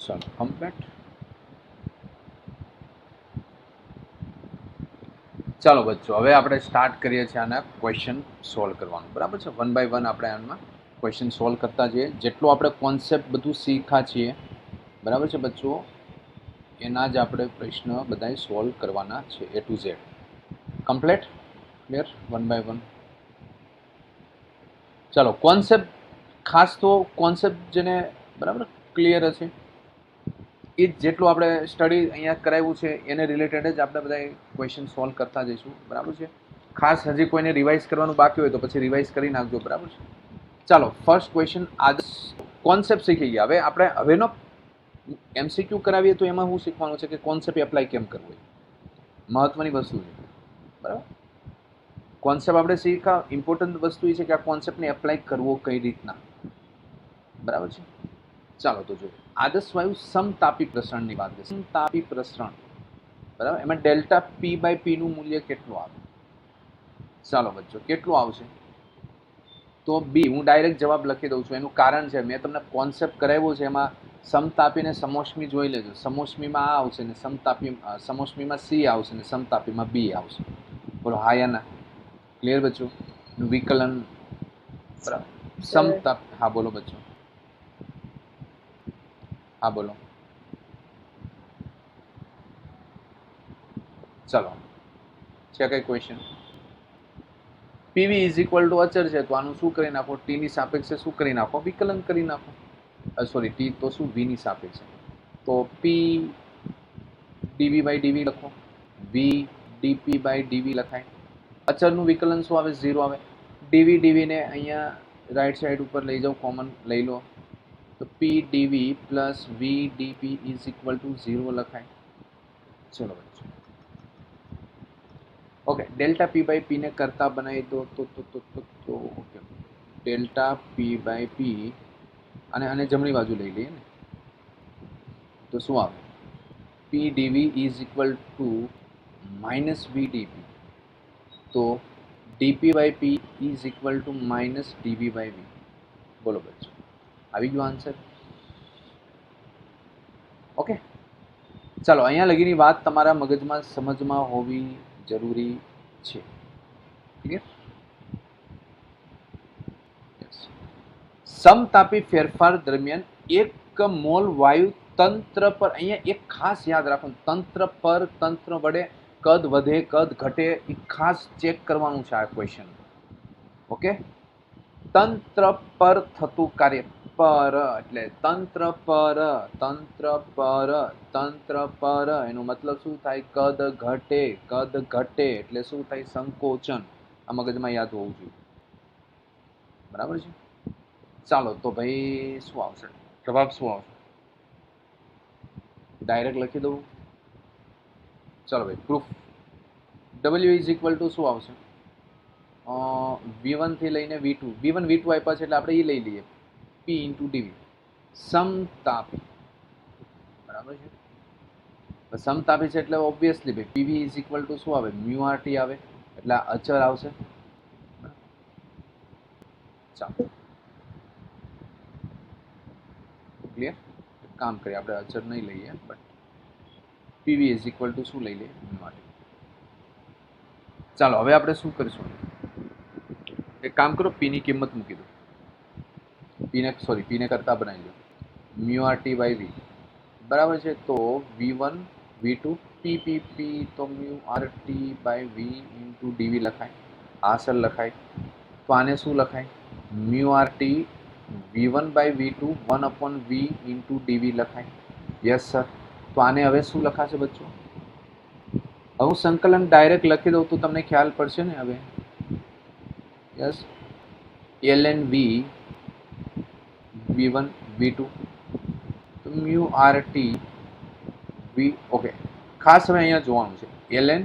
ચાલો કમ્પ્લીટ. ચાલો બચ્ચો, હવે આપણે સ્ટાર્ટ કરીએ છીએ આના ક્વેશ્ચન સોલ્વ કરવાનું. બરાબર છે, વન બાય વન આપણે આમાં ક્વેશ્ચન સોલ્વ કરતા જઈએ. જેટલું આપણે કોન્સેપ્ટ બધું શીખ્યા છીએ, બરાબર છે બચ્ચો, એના જ આપણે પ્રશ્ન બધા સોલ્વ કરવાના છે, A to Z. Complete clear, one by one. ચાલો કોન્સેપ્ટ, ખાસ તો કોન્સેપ્ટ જેને બરાબર ક્લિયર હશે એ જેટલું આપણે સ્ટડી અહીંયા કરાવ્યું છે એને રિલેટેડ જ આપણે બધા ક્વેશ્ચન સોલ્વ કરતા જઈશું. બરાબર છે. ખાસ હજી કોઈને રિવાઇઝ કરવાનું બાકી હોય તો પછી રિવાઇઝ કરી નાખજો. બરાબર છે. ચાલો ફર્સ્ટ ક્વેશ્ચન, આદર્શ કોન્સેપ્ટ શીખી ગયા. હવે આપણે હવેનો MCQ કરાવીએ તો એમાં શું શીખવાનું છે કે કોન્સેપ્ટ એપ્લાય કેમ કરવો, મહત્વની વસ્તુ છે. બરાબર, કોન્સેપ્ટ આપણે શીખા, ઇમ્પોર્ટન્ટ વસ્તુ એ છે કે આ કોન્સેપ્ટને એપ્લાય કરવો કઈ રીતના. બરાબર છે. ચાલો તો જોઈએ, આદર્શ વાયુ સમતાપી પ્રસરણની વાત કરીએ. સમતાપી પ્રસરણ, બરાબર, એમાં ડેલ્ટા P/P નું મૂલ્ય કેટલું આવે? ચાલો બચ્ચો, કેટલું આવશે? તો બી. હું ડાયરેક્ટ જવાબ લખી દઉં છું. એનું કારણ છે, મેં તમને કોન્સેપ્ટ કરાવ્યો છે, એમાં સમતાપીને સમોષ્મી જોઈ લેજો. સમોષ્મીમાં આ આવશે ને સમતાપી, સમોષ્મીમાં C આવશે ને સમતાપીમાં B આવશે. બોલો હા યા ના? ક્લિયર બચ્ચો? વિકલન, બરાબર, સમતાપ. હા બોલો બચ્ચો, હા બોલો. ચાલો છે કઈ question? PV is equal to અચર છે તો આનું શું કરી નાખો? ટી ની સાપેક્ષે શું કરી નાખો? વિકલન કરી નાખો. સોરી, ટી તો શું, વી ની સાપેક્ષે. તો પી ડીવી બાય ડીવી લખો, વી ડીપી બાય ડીવી લખાય. અચરનું વિકલન શું આવે? 0 આવે. ડીવી ડીવીને અહીંયા રાઈટ સાઈડ ઉપર લઈ જાઓ, કોમન લઈ લો, તો P dV plus V dP is equal to 0 લખાય. ચલો બચ્ચો, okay. Delta P by P ને કરતા બનાવી દો તો okay, delta P by P અને આને જમણી બાજુ લઈ લઈએ ને તો શું આવે? P dV is equal to minus V dP. તો dP by P is equal to minus dV by V. બોલો બચ્ચો, આવી ગયો આન્સર? ઓકે. ચાલો અહીંયા લગીની વાત તમારા મગજમાં સમજમાં હોવી જરૂરી છે. ક્લિયર? સમતાપી ફેરફાર દરમિયાન 1 મોલ વાયુ તંત્ર પર, અહીંયા એક ખાસ યાદ રાખો, તંત્ર પર, તંત્ર વડે કદ વધે કદ ઘટે એ ખાસ ચેક કરવાનું છે આ ક્વેશ્ચન. ઓકે. તંત્ર પર થતું કાર્ય, પર એટલે તંત્ર પર, તંત્ર પર, તંત્ર પર એનો મતલબ શું થાય? કદ ઘટે, કદ ઘટે એટલે શું થાય? સંકોચન. આ મગજમાં યાદ હોવું જોઈએ. બરાબર છે. ચાલો તો ભાઈ શું આવશે? જવાબ શું આવશે? ડાયરેક્ટ લખી દઉં? ચાલો ભાઈ, proof. W is equal to શું આવશે? V1 થી લઈને V2. V1 V2 આપ્યા છે એટલે આપણે એ લઈ લઈએ, P ઇન્ટુ ડીવી. સમતાપી, બરાબર છે. સમતાપી છે એટલે ઓબ્વિયસલી ભાઈ પીવી ઇઝ ઇક્વલ ટુ શું આવે? મ્યુ આર ટી આવે, એટલે આ અચર આવશે. ચાલો ક્લિયર? કામ કરીએ, આપણે અચર નહીં લઈએ, but PV is equal to શું લઈ લઈએ? Mu R T. ચાલો હવે આપણે શું કરીશું? એક કામ કરો, પી ની કિંમત મૂકી દો. પીને કરતા બનાવી દો. Mu R T by V, બરાબર છે. તો V1 V2 પી તો mu R T by V into dV લખાય. આ સર લખાય. તો આને શું લખાય? Mu R T V1 by V2 1/V into dV લખાય. Yes sir. તો આને હવે શું લખાશે બચ્ચો? હવે હું સંકલન ડાયરેક્ટ લખી દઉં તો તમને ખ્યાલ પડશે ને હવે. Yes, ln V V1 V2 તો મ્યુ RT V. ઓકે, ખાસ હવે અહીંયા જોવાનું છે ln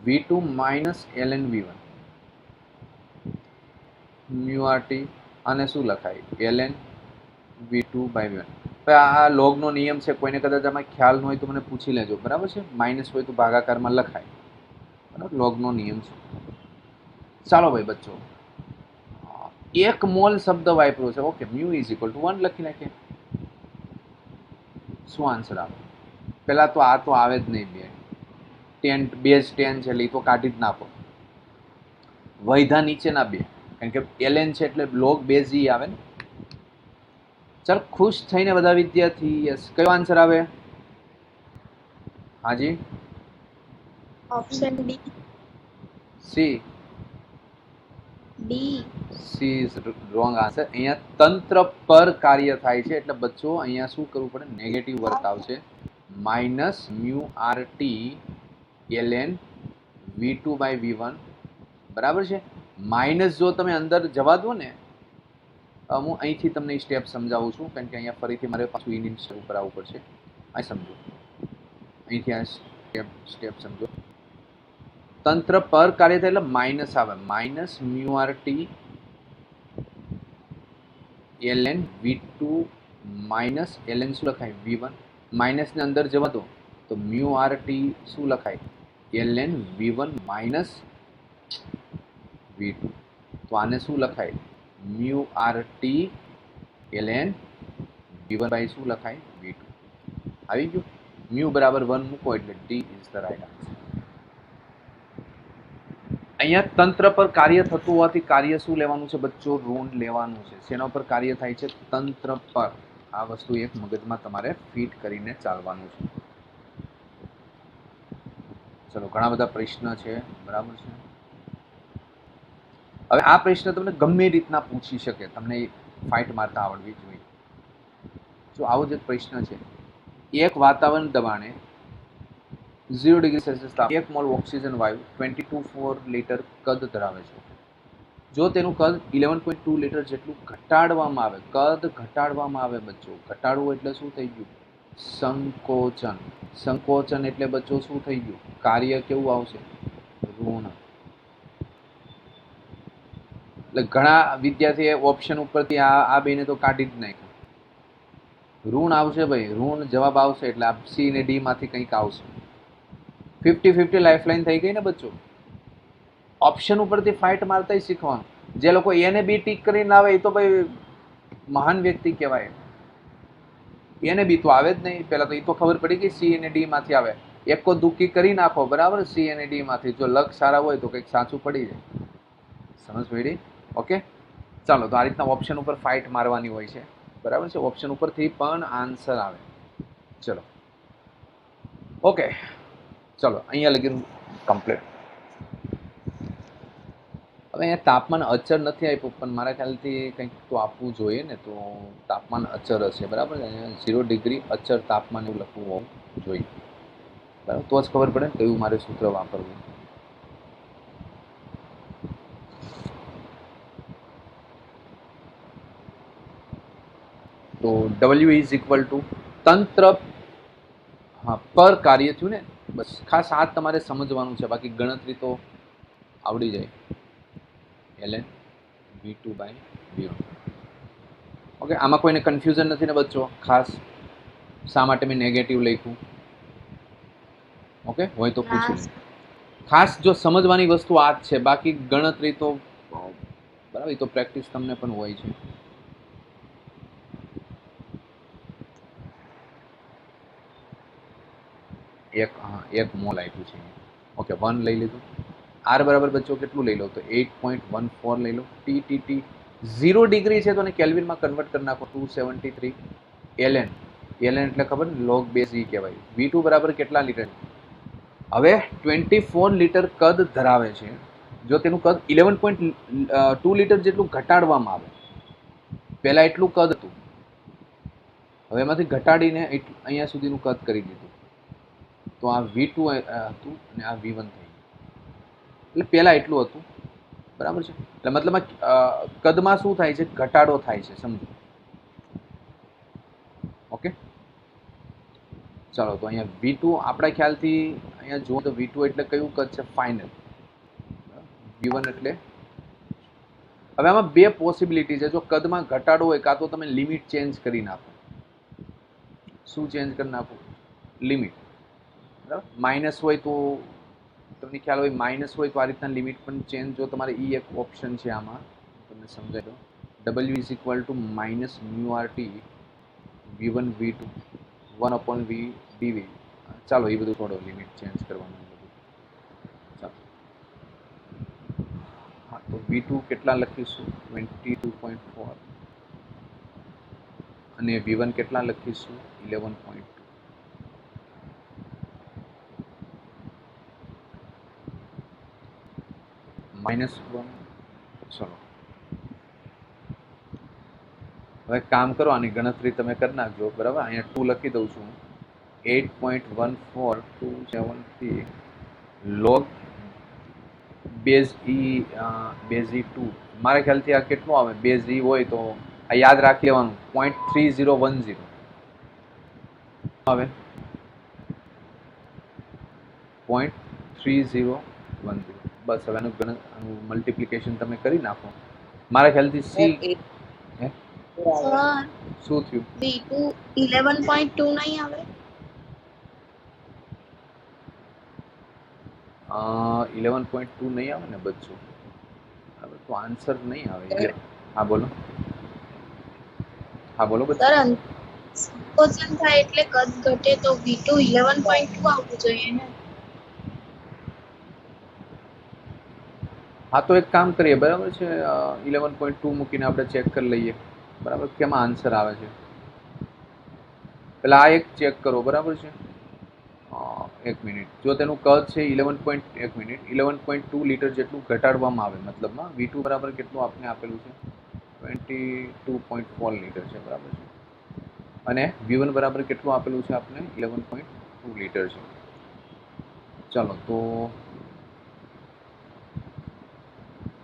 V2 minus ln V1 mu RT. આને શું લખાય? ln V2 by V1. આ લોગનો નિયમ છે, કોઈને કદાચ આમાં ખ્યાલ ન હોય તો મને પૂછી લેજો, બરાબર છે? માઇનસ હોય તો ભાગાકારમાં લખાય, બરાબર? લોગનો નિયમ છે. ચાલો ભાઈ બચ્ચો, 1 મોલ શબ્દ વાપર્યો છે. Okay, mu is equal two 1 લખી નાખીએ. શું આન્સર આવે? પહેલા તો આ તો આવે જ નહીં, બેઝ 10 છે એટલે એ તો કાઢી જ નાખો. વૈધા નીચેના બે, કારણ કે ln છે એટલે લોગ બેઝ ઈ આવે ને. ચાલ, ખુશ થઈને બધા વિદ્યાર્થી. યસ, કયો આન્સર આવે? હાજી, option D. C. D. She is wrong answer. અહીંયા તંત્ર પર કાર્ય થાય છે એટલે બચ્ચો અહીંયા શું કરવું પડે? નેગેટિવ વર્ક આવશે. Minus mu RT ln V2 by V1, બરાબર છે? માઇનસ જો તમે અંદર જવા દો ને, હું અહીંથી તમને સ્ટેપ સમજાવું છું, કારણ કે અહીંયા ફરીથી મારે પાછું ઇનિટ ઉપર આવવું પડશે. અહીં સમજો, અહીંથી આ સ્ટેપ સમજો. તંત્ર પર કાર્ય થાય એટલે માઇનસ આવે. Minus mu RT ln V2 minus ln શું લખાય? V1. માઇનસ ને અંદર જવા દો તો મ્યુ RT શું લખાય? ln V1 minus V2. તો આને શું લખાય? Mu RT ln V1 by શું લખાય? V2. આવી ગયું? મ્યુ બરાબર 1 મૂકો એટલે D is the right answer. અહીંયા તંત્ર પર કાર્ય થતું હોવાથી કાર્ય શું લેવાનું છે બચ્ચો? ઋણ લેવાનું છે. શેના પર કાર્ય થાય છે? તંત્ર પર. આ વસ્તુ એક મગજમાં તમારે ફિટ કરીને ચાલવાનું છે. ચલો, ઘણા બધા પ્રશ્ન છે, બરાબર છે? હવે આ પ્રશ્ન તમને ગમે રીતના પૂછી શકે, તમને ફાઇટ મારતા આવડવી જોઈએ. જો આવો જ એક પ્રશ્ન છે. એક વાતાવરણ દબાણે 0 ડિગ્રી સેલ્સિયસ તાપમાને 1 મોલ ઓક્સિજન વાયુ 22.4 લીટર કદ ધરાવે છે. જો તેનું કદ 11.2 લીટર જેટલું ઘટાડવામાં આવે, કદ ઘટાડવામાં આવે બચ્ચો, ઘટાડવું એટલે શું થઈ ગયું? સંકોચન. સંકોચન એટલે બચ્ચો શું થઈ ગયું? કાર્ય કેવું આવશે? ઋણ. એટલે ઘણા વિદ્યાર્થીએ ઓપ્શન ઉપરથી આ બેને તો કાઢી જ નાખ્યું. ઋણ આવશે ભાઈ, ઋણ જવાબ આવશે એટલે આ સી ને ડી માંથી કંઈક આવશે. 50-50 લાઈફલાઈન થઈ ગઈ ને બચ્ચો. ઓપ્શન ઉપરથી ફાઇટ મારતા શીખવાનું. જે લોકો એ ને બી ટીક કરીને આવે એ તો ભાઈ મહાન વ્યક્તિ કહેવાય. એને બી તો આવે જ નહીં. પહેલા તો એ તો ખબર પડી ગઈ સી અને ડી માંથી આવે. એકો દુઃખી કરી નાખો, બરાબર? સી અને ડી માંથી જો લક સારા હોય તો કંઈક સાચું પડી જાય. સમજ પડી? ઓકે, ચાલો. તો આ રીતના ઓપ્શન ઉપર ફાઇટ મારવાની હોય છે, બરાબર છે? ઓપ્શન ઉપરથી પણ આન્સર આવે. ચલો, ઓકે, ચલો અહીંયા લગી કમ્પ્લીટ. હવે અહીંયા તાપમાન અચર નથી આપ્યું, પણ મારા ખ્યાલથી કંઈક તો આપવું જોઈએ ને. તો તાપમાન અચર હશે, બરાબર? 0 ડિગ્રી અચર તાપમાન એવું લખવું હોવું જોઈએ, બરાબર? તો જ ખબર પડે કયું મારે સૂત્ર વાપરવું. તો W ઇઝ ઇક્વલ ટુ તંત્ર પર કાર્ય થયું ને, બસ ખાસ આ તમારે સમજવાનું છે. બાકી ગણતરી તો આવડી જાય. ln V2 by V1. Okay, આમાં કોઈને કન્ફ્યુઝન નથી ને બચ્ચો? ખાસ શા માટે મેં નેગેટિવ લખ્યું? ઓકે, હોય તો પૂછું. ખાસ જો સમજવાની વસ્તુ આ જ છે. બાકી ગણતરી તો બરાબર, એ તો પ્રેક્ટિસ તમને પણ હોય છે. એક મોલ આપ્યું છે. ઓકે, 1 લઈ લીધું. આર બરાબર બચ્ચો કેટલું લઈ લો? તો 8.14 લઈ લો. ટી 0 ડિગ્રી છે તો એને કેલ્વિનમાં કન્વર્ટ કરી નાખો. 273 ln. ln એટલે ખબર ને, લોગ બેઝ ઈ કહેવાય. V2 બરાબર કેટલા લીટર? હવે 24 લીટર કદ ધરાવે છે. જો તેનું કદ 11.2 લીટર જેટલું ઘટાડવામાં આવે, પહેલા એટલું કદ હતું, હવે એમાંથી ઘટાડીને અહીંયા સુધીનું કદ કરી દીધું, તો આ V2 હતું અને આ V1 થઈ ગયું. એટલે પહેલા એટલું હતું, બરાબર છે. એટલે મતલબ કદમાં શું થાય છે, ઘટાડો થાય છે, સમજો. ઓકે, ચાલો તો અહીંયા V2 આપણા ખ્યાલથી અહીંયા જુઓ તો V2 એટલે કયું કદ છે, ફાઇનલ. V1 એટલે, હવે આમાં બે પોસિબિલિટી છે. જો કદમાં ઘટાડો હોય, કાં તો તમે લિમિટ ચેન્જ કરી નાખો. શું ચેન્જ કરી નાખો? લિમિટ. બરાબર, માઇનસ હોય તો તમને ખ્યાલ હોય, માઇનસ હોય તો આ રીતના લિમિટ પણ ચેન્જ. જો તમારે એક ઓપ્શન છે આમાં, તમને સમજાય દો. W is equal to minus mu R T V1 V2 1/V dV. ચાલો એ બધું થોડો લિમિટ ચેન્જ કરવાનું બધું. ચાલો, હા, તો V2 કેટલા લખીશું? 22.4 અને V1 કેટલા લખીશું? 11.2. -1. ચલો હવે કામ કરો, આની ગણતરી તમે કરી નાખજો. બરાબર, અહીંયા 2 લખી દઉં છું. 8.14273 log બેઝ E 2. મારા ખ્યાલથી આ કેટલું આવે? બેઝ E હોય તો આ યાદ રાખી લેવાનું, 0.3010 આવે. 0.3010. બસ, હવે આનું મલ્ટિપ્લિકેશન તમે કરી નાખો. મારા ખ્યાલથી સી સર શું થયું? V2 11.2 નહીં આવે? 11.2 નહીં આવે ને બચ્ચું? બરાબર, તો આન્સર નહીં આવે. હા બોલો, હા બોલો બચ્ચું. સર સંકોચન થાય એટલે કદ ઘટે તો V2 11.2 આવવું જોઈએ ને? હા, તો એક કામ કરીએ, બરાબર છે. 11.2 મૂકીને આપણે ચેક કરી લઈએ, બરાબર, કેમાં આન્સર આવે છે. પેલા આ એક ચેક કરો, બરાબર છે. એક મિનિટ. જો તેનું કદ છે 11.2 લીટર જેટલું ઘટાડવામાં આવે, મતલબમાં V2 બરાબર કેટલું આપણે આપેલું છે? 22.4 લીટર છે, બરાબર છે. અને V1 બરાબર કેટલું આપેલું છે આપણે? 11.2 લીટર છે. ચાલો તો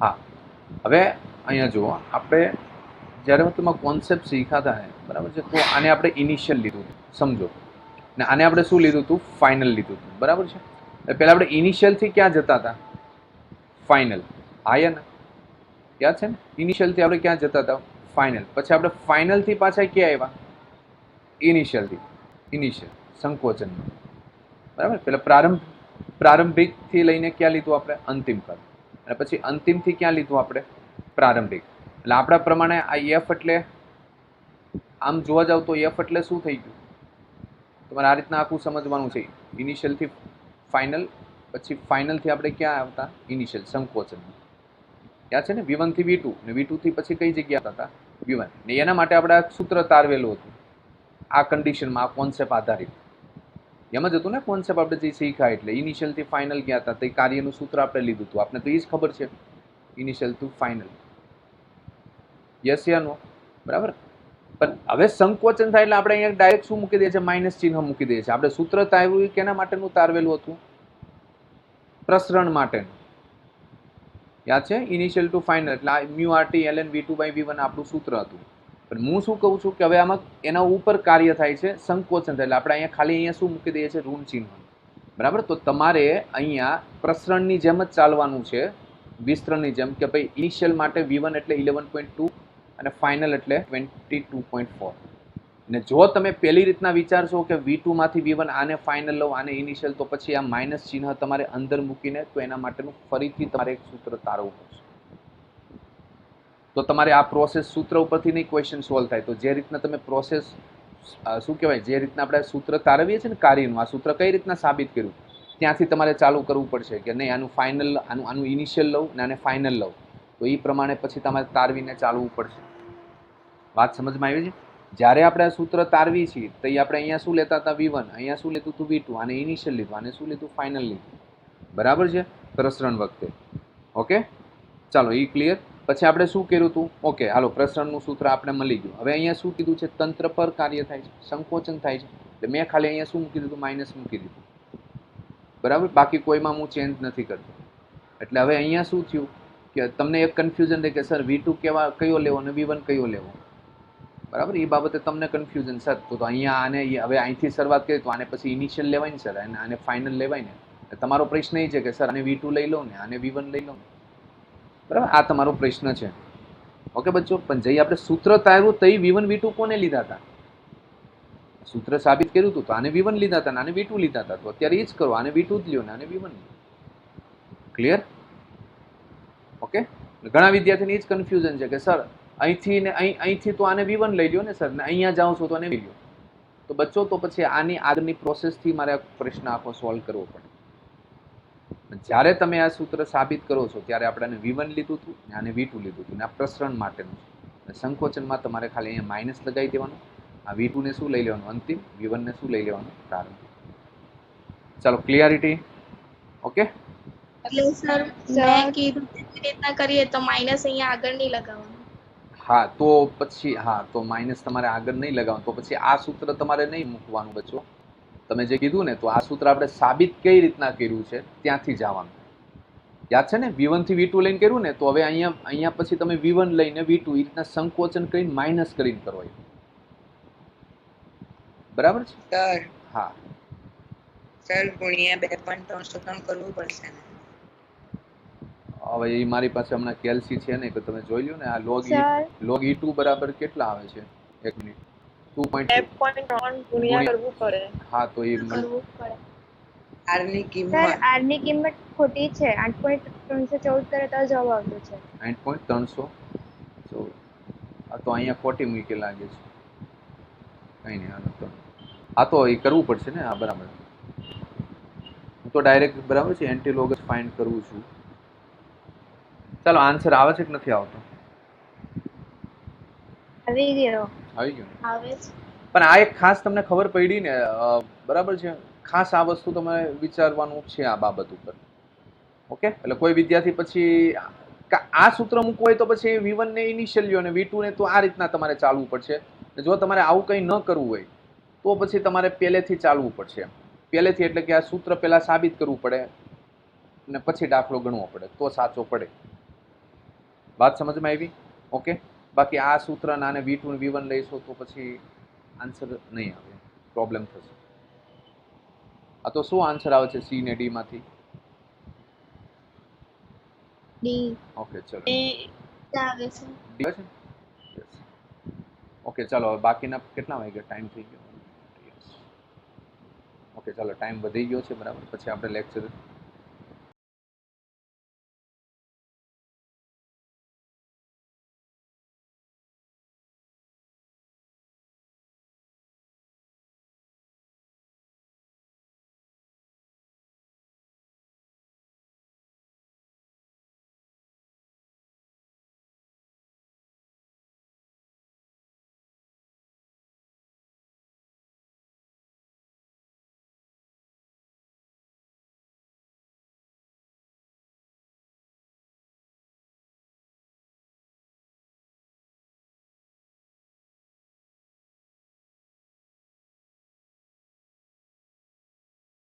હા, હવે અહીંયા જુઓ, આપણે જ્યારે મતલબ કોન્સેપ્ટ શીખાતા હે, બરાબર છે, તો આને આપણે ઇનિશિયલ લીધું હતું, સમજો, ને આને આપણે શું લીધું હતું? ફાઇનલ લીધું હતું, બરાબર છે. પહેલાં આપણે ઇનિશિયલથી ક્યાં જતા હતા? ફાઇનલ. આયા ને, યાદ છે ને? ઇનિશિયલથી આપણે ક્યાં જતા હતા? ફાઇનલ. પછી આપણે ફાઇનલથી પાછા ક્યાં આવ્યા? ઇનિશિયલથી. ઇનિશિયલ સંકોચનમાં, બરાબર. પહેલાં પ્રારંભિકથી લઈને ક્યાં લીધું આપણે? અંતિમ કદ. અને પછી અંતિમથી ક્યાં લીધું આપણે? પ્રારંભિક. એટલે આપણા પ્રમાણે આ એફ એટલે, આમ જોવા જાવ તો એફ એટલે શું થઈ ગયું? તમારે આ રીતના આખું સમજવાનું છે. ઇનિશિયલથી ફાઇનલ, પછી ફાઇનલથી આપણે ક્યાં આવતા? ઇનિશિયલ સંકોચન. યાદ છે ને? V1 થી V2 ને V2 થી પછી કઈ જગ્યા હતા? V1. ને એના માટે આપણે આ સૂત્ર તારવેલું હતું, આ કન્ડિશનમાં, આ કોન્સેપ્ટ આધારિત. એમ જ હતું ને કોન્સેપ્ટ આપણે જે શીખ્યા. એટલે ઇનિશિયલથી ફાઇનલ ગયા હતા, તો એ કાર્યનું સૂત્ર આપણે લીધું હતું. આપણે તો એ જ ખબર છે, ઇનિશિયલ ટુ ફાઇનલ. યસ યા નો? બરાબર. પણ હવે સંકોચન થાય એટલે આપણે અહીંયા ડાયરેક્ટ શું મૂકી દઈએ છીએ? માઇનસ ચિહ્ન મૂકી દઈએ છીએ. આપણે સૂત્ર તારવ્યું કેના માટેનું તારવેલું હતું? પ્રસરણ માટેનું. યાદ છે? ઇનિશિયલ ટુ ફાઇનલ એટલે આ mu R T ln V2/V1 આપણું સૂત્ર હતું. પણ હું શું કહું છું કે હવે આમાં એના ઉપર કાર્ય થાય છે, સંકોચન થાય એટલે આપણે અહીંયા ખાલી અહીંયા શું મૂકી દઈએ છીએ? ઋણ ચિહ્ન. બરાબર. તો તમારે અહીંયા પ્રસરણની જેમ જ ચાલવાનું છે, વિસ્તરણની જેમ, કે ભાઈ ઇનિશિયલ માટે V1 એટલે 11.2 અને ફાઇનલ એટલે 22.4. ને જો તમે પહેલી રીતના વિચારશો કે V2 માંથી V1 આને ફાઇનલ લો, આને ઇનિશિયલ, તો પછી આ માઇનસ ચિહ્ન તમારે અંદર મૂકીને તો એના માટેનું ફરીથી તમારે એક સૂત્ર તારવું પડશે. તો તમારે આ પ્રોસેસ સૂત્ર ઉપરથી નહીં ક્વેશ્ચન સોલ્વ થાય. તો જે રીતના તમે પ્રોસેસ શું કહેવાય, જે રીતના આપણે સૂત્ર તારવીએ છીએ ને કાર્યનું, આ સૂત્ર કઈ રીતના સાબિત કર્યું, ત્યાંથી તમારે ચાલુ કરવું પડશે કે નહીં આનું ફાઇનલ, આનું ઇનિશિયલ લઉં ને આને ફાઇનલ લઉં, તો એ પ્રમાણે પછી તમારે તારવીને ચાલવું પડશે. વાત સમજમાં આવી છે? જ્યારે આપણે આ સૂત્ર તારવી છીએ તો એ આપણે અહીંયા શું લેતા હતા? V1. અહીંયા શું લીધું હતું? V2. આને ઇનિશિયલ લીધું, આને શું લીધું? ફાઇનલ લીધું. બરાબર છે? પ્રસરણ વખતે. ઓકે, ચાલો, એ ક્લિયર. પછી આપણે શું કર્યું હતું? ઓકે, હાલો, પ્રસરણનું સૂત્ર આપણે મળી ગયું. હવે અહીંયા શું કીધું છે? તંત્ર પર કાર્ય થાય છે, સંકોચન થાય છે. એટલે મેં ખાલી અહીંયા શું મૂકી દીધું? માઇનસ મૂકી દીધું. બરાબર, બાકી કોઈમાં હું ચેન્જ નથી કરતો. એટલે હવે અહીંયા શું થયું કે તમને એક કન્ફ્યુઝન રહે કે સર V2 કયો લેવો અને V1 કયો લેવો. બરાબર, એ બાબતે તમને કન્ફ્યુઝન સર. તો અહીંયા આને હવે અહીંથી શરૂઆત કરીએ તો આને પછી ઇનિશિયલ લેવાય ને સર, અને આને ફાઇનલ લેવાય ને. તમારો પ્રશ્ન એ છે કે સર આને V2 લઈ લો ને આને V1 લઈ લો ને. બરાબર, આ તમારો પ્રશ્ન છે. ઓકે બચ્ચો, પણ જઈ આપણે સૂત્ર તાર્યું તઈ V1 V2 કોને લીધા હતા? સૂત્ર સાબિત કર્યું હતું તો આને V1 લીધા હતા, આને V2 લીધા હતા. તો અત્યારે એ જ કરો, આને V2 જ લ્યો ને આને V1. ક્લિયર? ઓકે, ઘણા વિદ્યાર્થીને એ જ કન્ફ્યુઝન છે કે સર અહીંથી ને અહીંથી તો આને V1 લઈ લ્યો ને સર, ને અહીંયા જાઉં છો તો આને લઈ લ્યો. તો બચ્ચો, તો પછી આની આગળની પ્રોસેસથી મારે પ્રશ્ન આખો સોલ્વ કરવો પડે. જ્યારે તમે આ સૂત્ર સાબિત કરો છો ત્યારે આપણે આને V1 લીધું હતું ને આને V2 લીધું હતું, ને આ પ્રસરણ માટેનું છે. સંકોચનમાં તમારે ખાલી અહીંયા માઇનસ લગાવી દેવાનું. આ V2 ને શું લઈ લેવાનું? અંતિમ. V1 ને શું લઈ લેવાનું? પ્રારંભિક. ચાલો, ક્લિયરિટી? ઓકે. એટલે સર મેં કીધું તેવી રીતના કરીએ તો માઇનસ અહીંયા આગળ નહીં લગાવવાનું. હા, તો પછી તો માઇનસ તમારે આગળ નહીં લગાવવાનું. તો પછી આ સૂત્ર તમારે નહીં મૂકવાનું બચ્ચો. તમે જે કીધું ને, તો આ સૂત્ર આપણે સાબિત કઈ રીતના કર્યું છે ત્યાંથી જવાનું. યાદ છે ને? V1 થી V2 લઈને કર્યું ને, તો હવે અહીંયા પછી તમે V1 લઈને V2 એ રીતના સંકોચન કરીને માઇનસ કરીને કરો. બરાબર છે? સર હા, સર ગુણ્યા 2.303 કરવું પડશે ને? હવે એ મારી પાસે હમણાં કેલ્સી છે ને, તો તમે જોઈ લો ને. આ log E2 બરાબર કેટલા આવે છે? એક મિનિટ. 2.3 ગુણ્યા કરવું પડે. હા, તો એ કરવું પડે. R ની કિંમત સર R ની કિંમત ખોટી છે. 8.314 કરે તો જવાબ આવતો છે. 8.314. આ તો અહીંયા ખોટી મૂકી લાગે છે. કઈ નહીં, હાલો તો આ તો એ કરવું પડશે ને. હા, બરાબર. હું તો ડાયરેક્ટ બરાબર છે એન્ટીલોગ જ ફાઇન્ડ કરું છું. ચાલો, આન્સર આવે છે કે નથી આવતો? આવી ગયો. આવી ગયો ને? આવે છે. પણ આ એક ખાસ તમને ખબર પડી ને, બરાબર છે? ખાસ આ વસ્તુ તમારે વિચારવાનું છે આ બાબત ઉપર. ઓકે, એટલે કોઈ વિદ્યાર્થી પછી આ સૂત્ર મૂકવું હોય તો પછી V1 ને ઇનિશિયલ લ્યો અને V2 ને તો આ રીતના તમારે ચાલવું પડશે. જો તમારે આવું કંઈ ન કરવું હોય તો પછી તમારે પહેલેથી ચાલવું પડશે. પહેલેથી એટલે કે આ સૂત્ર પહેલા સાબિત કરવું પડે ને પછી દાખલો ગણવો પડે તો સાચો પડે. વાત સમજમાં આવી? ઓકે, બાકી આ સૂત્ર આને V2 ને V1 લઈશો તો પછી આન્સર નહીં આવે, પ્રોબ્લેમ થશે. આ તો શું આન્સર આવે છે C ને D માંથી? ડી ઓકે, ચલો આવે છે. D છે. Yes. ઓકે, ચાલો, હવે બાકીના કેટલા વાગ્યા? ટાઈમ થઈ ગયો. ઓકે, ચાલો, ટાઈમ વધી ગયો છે. બરાબર, પછી આપણે લેક્ચર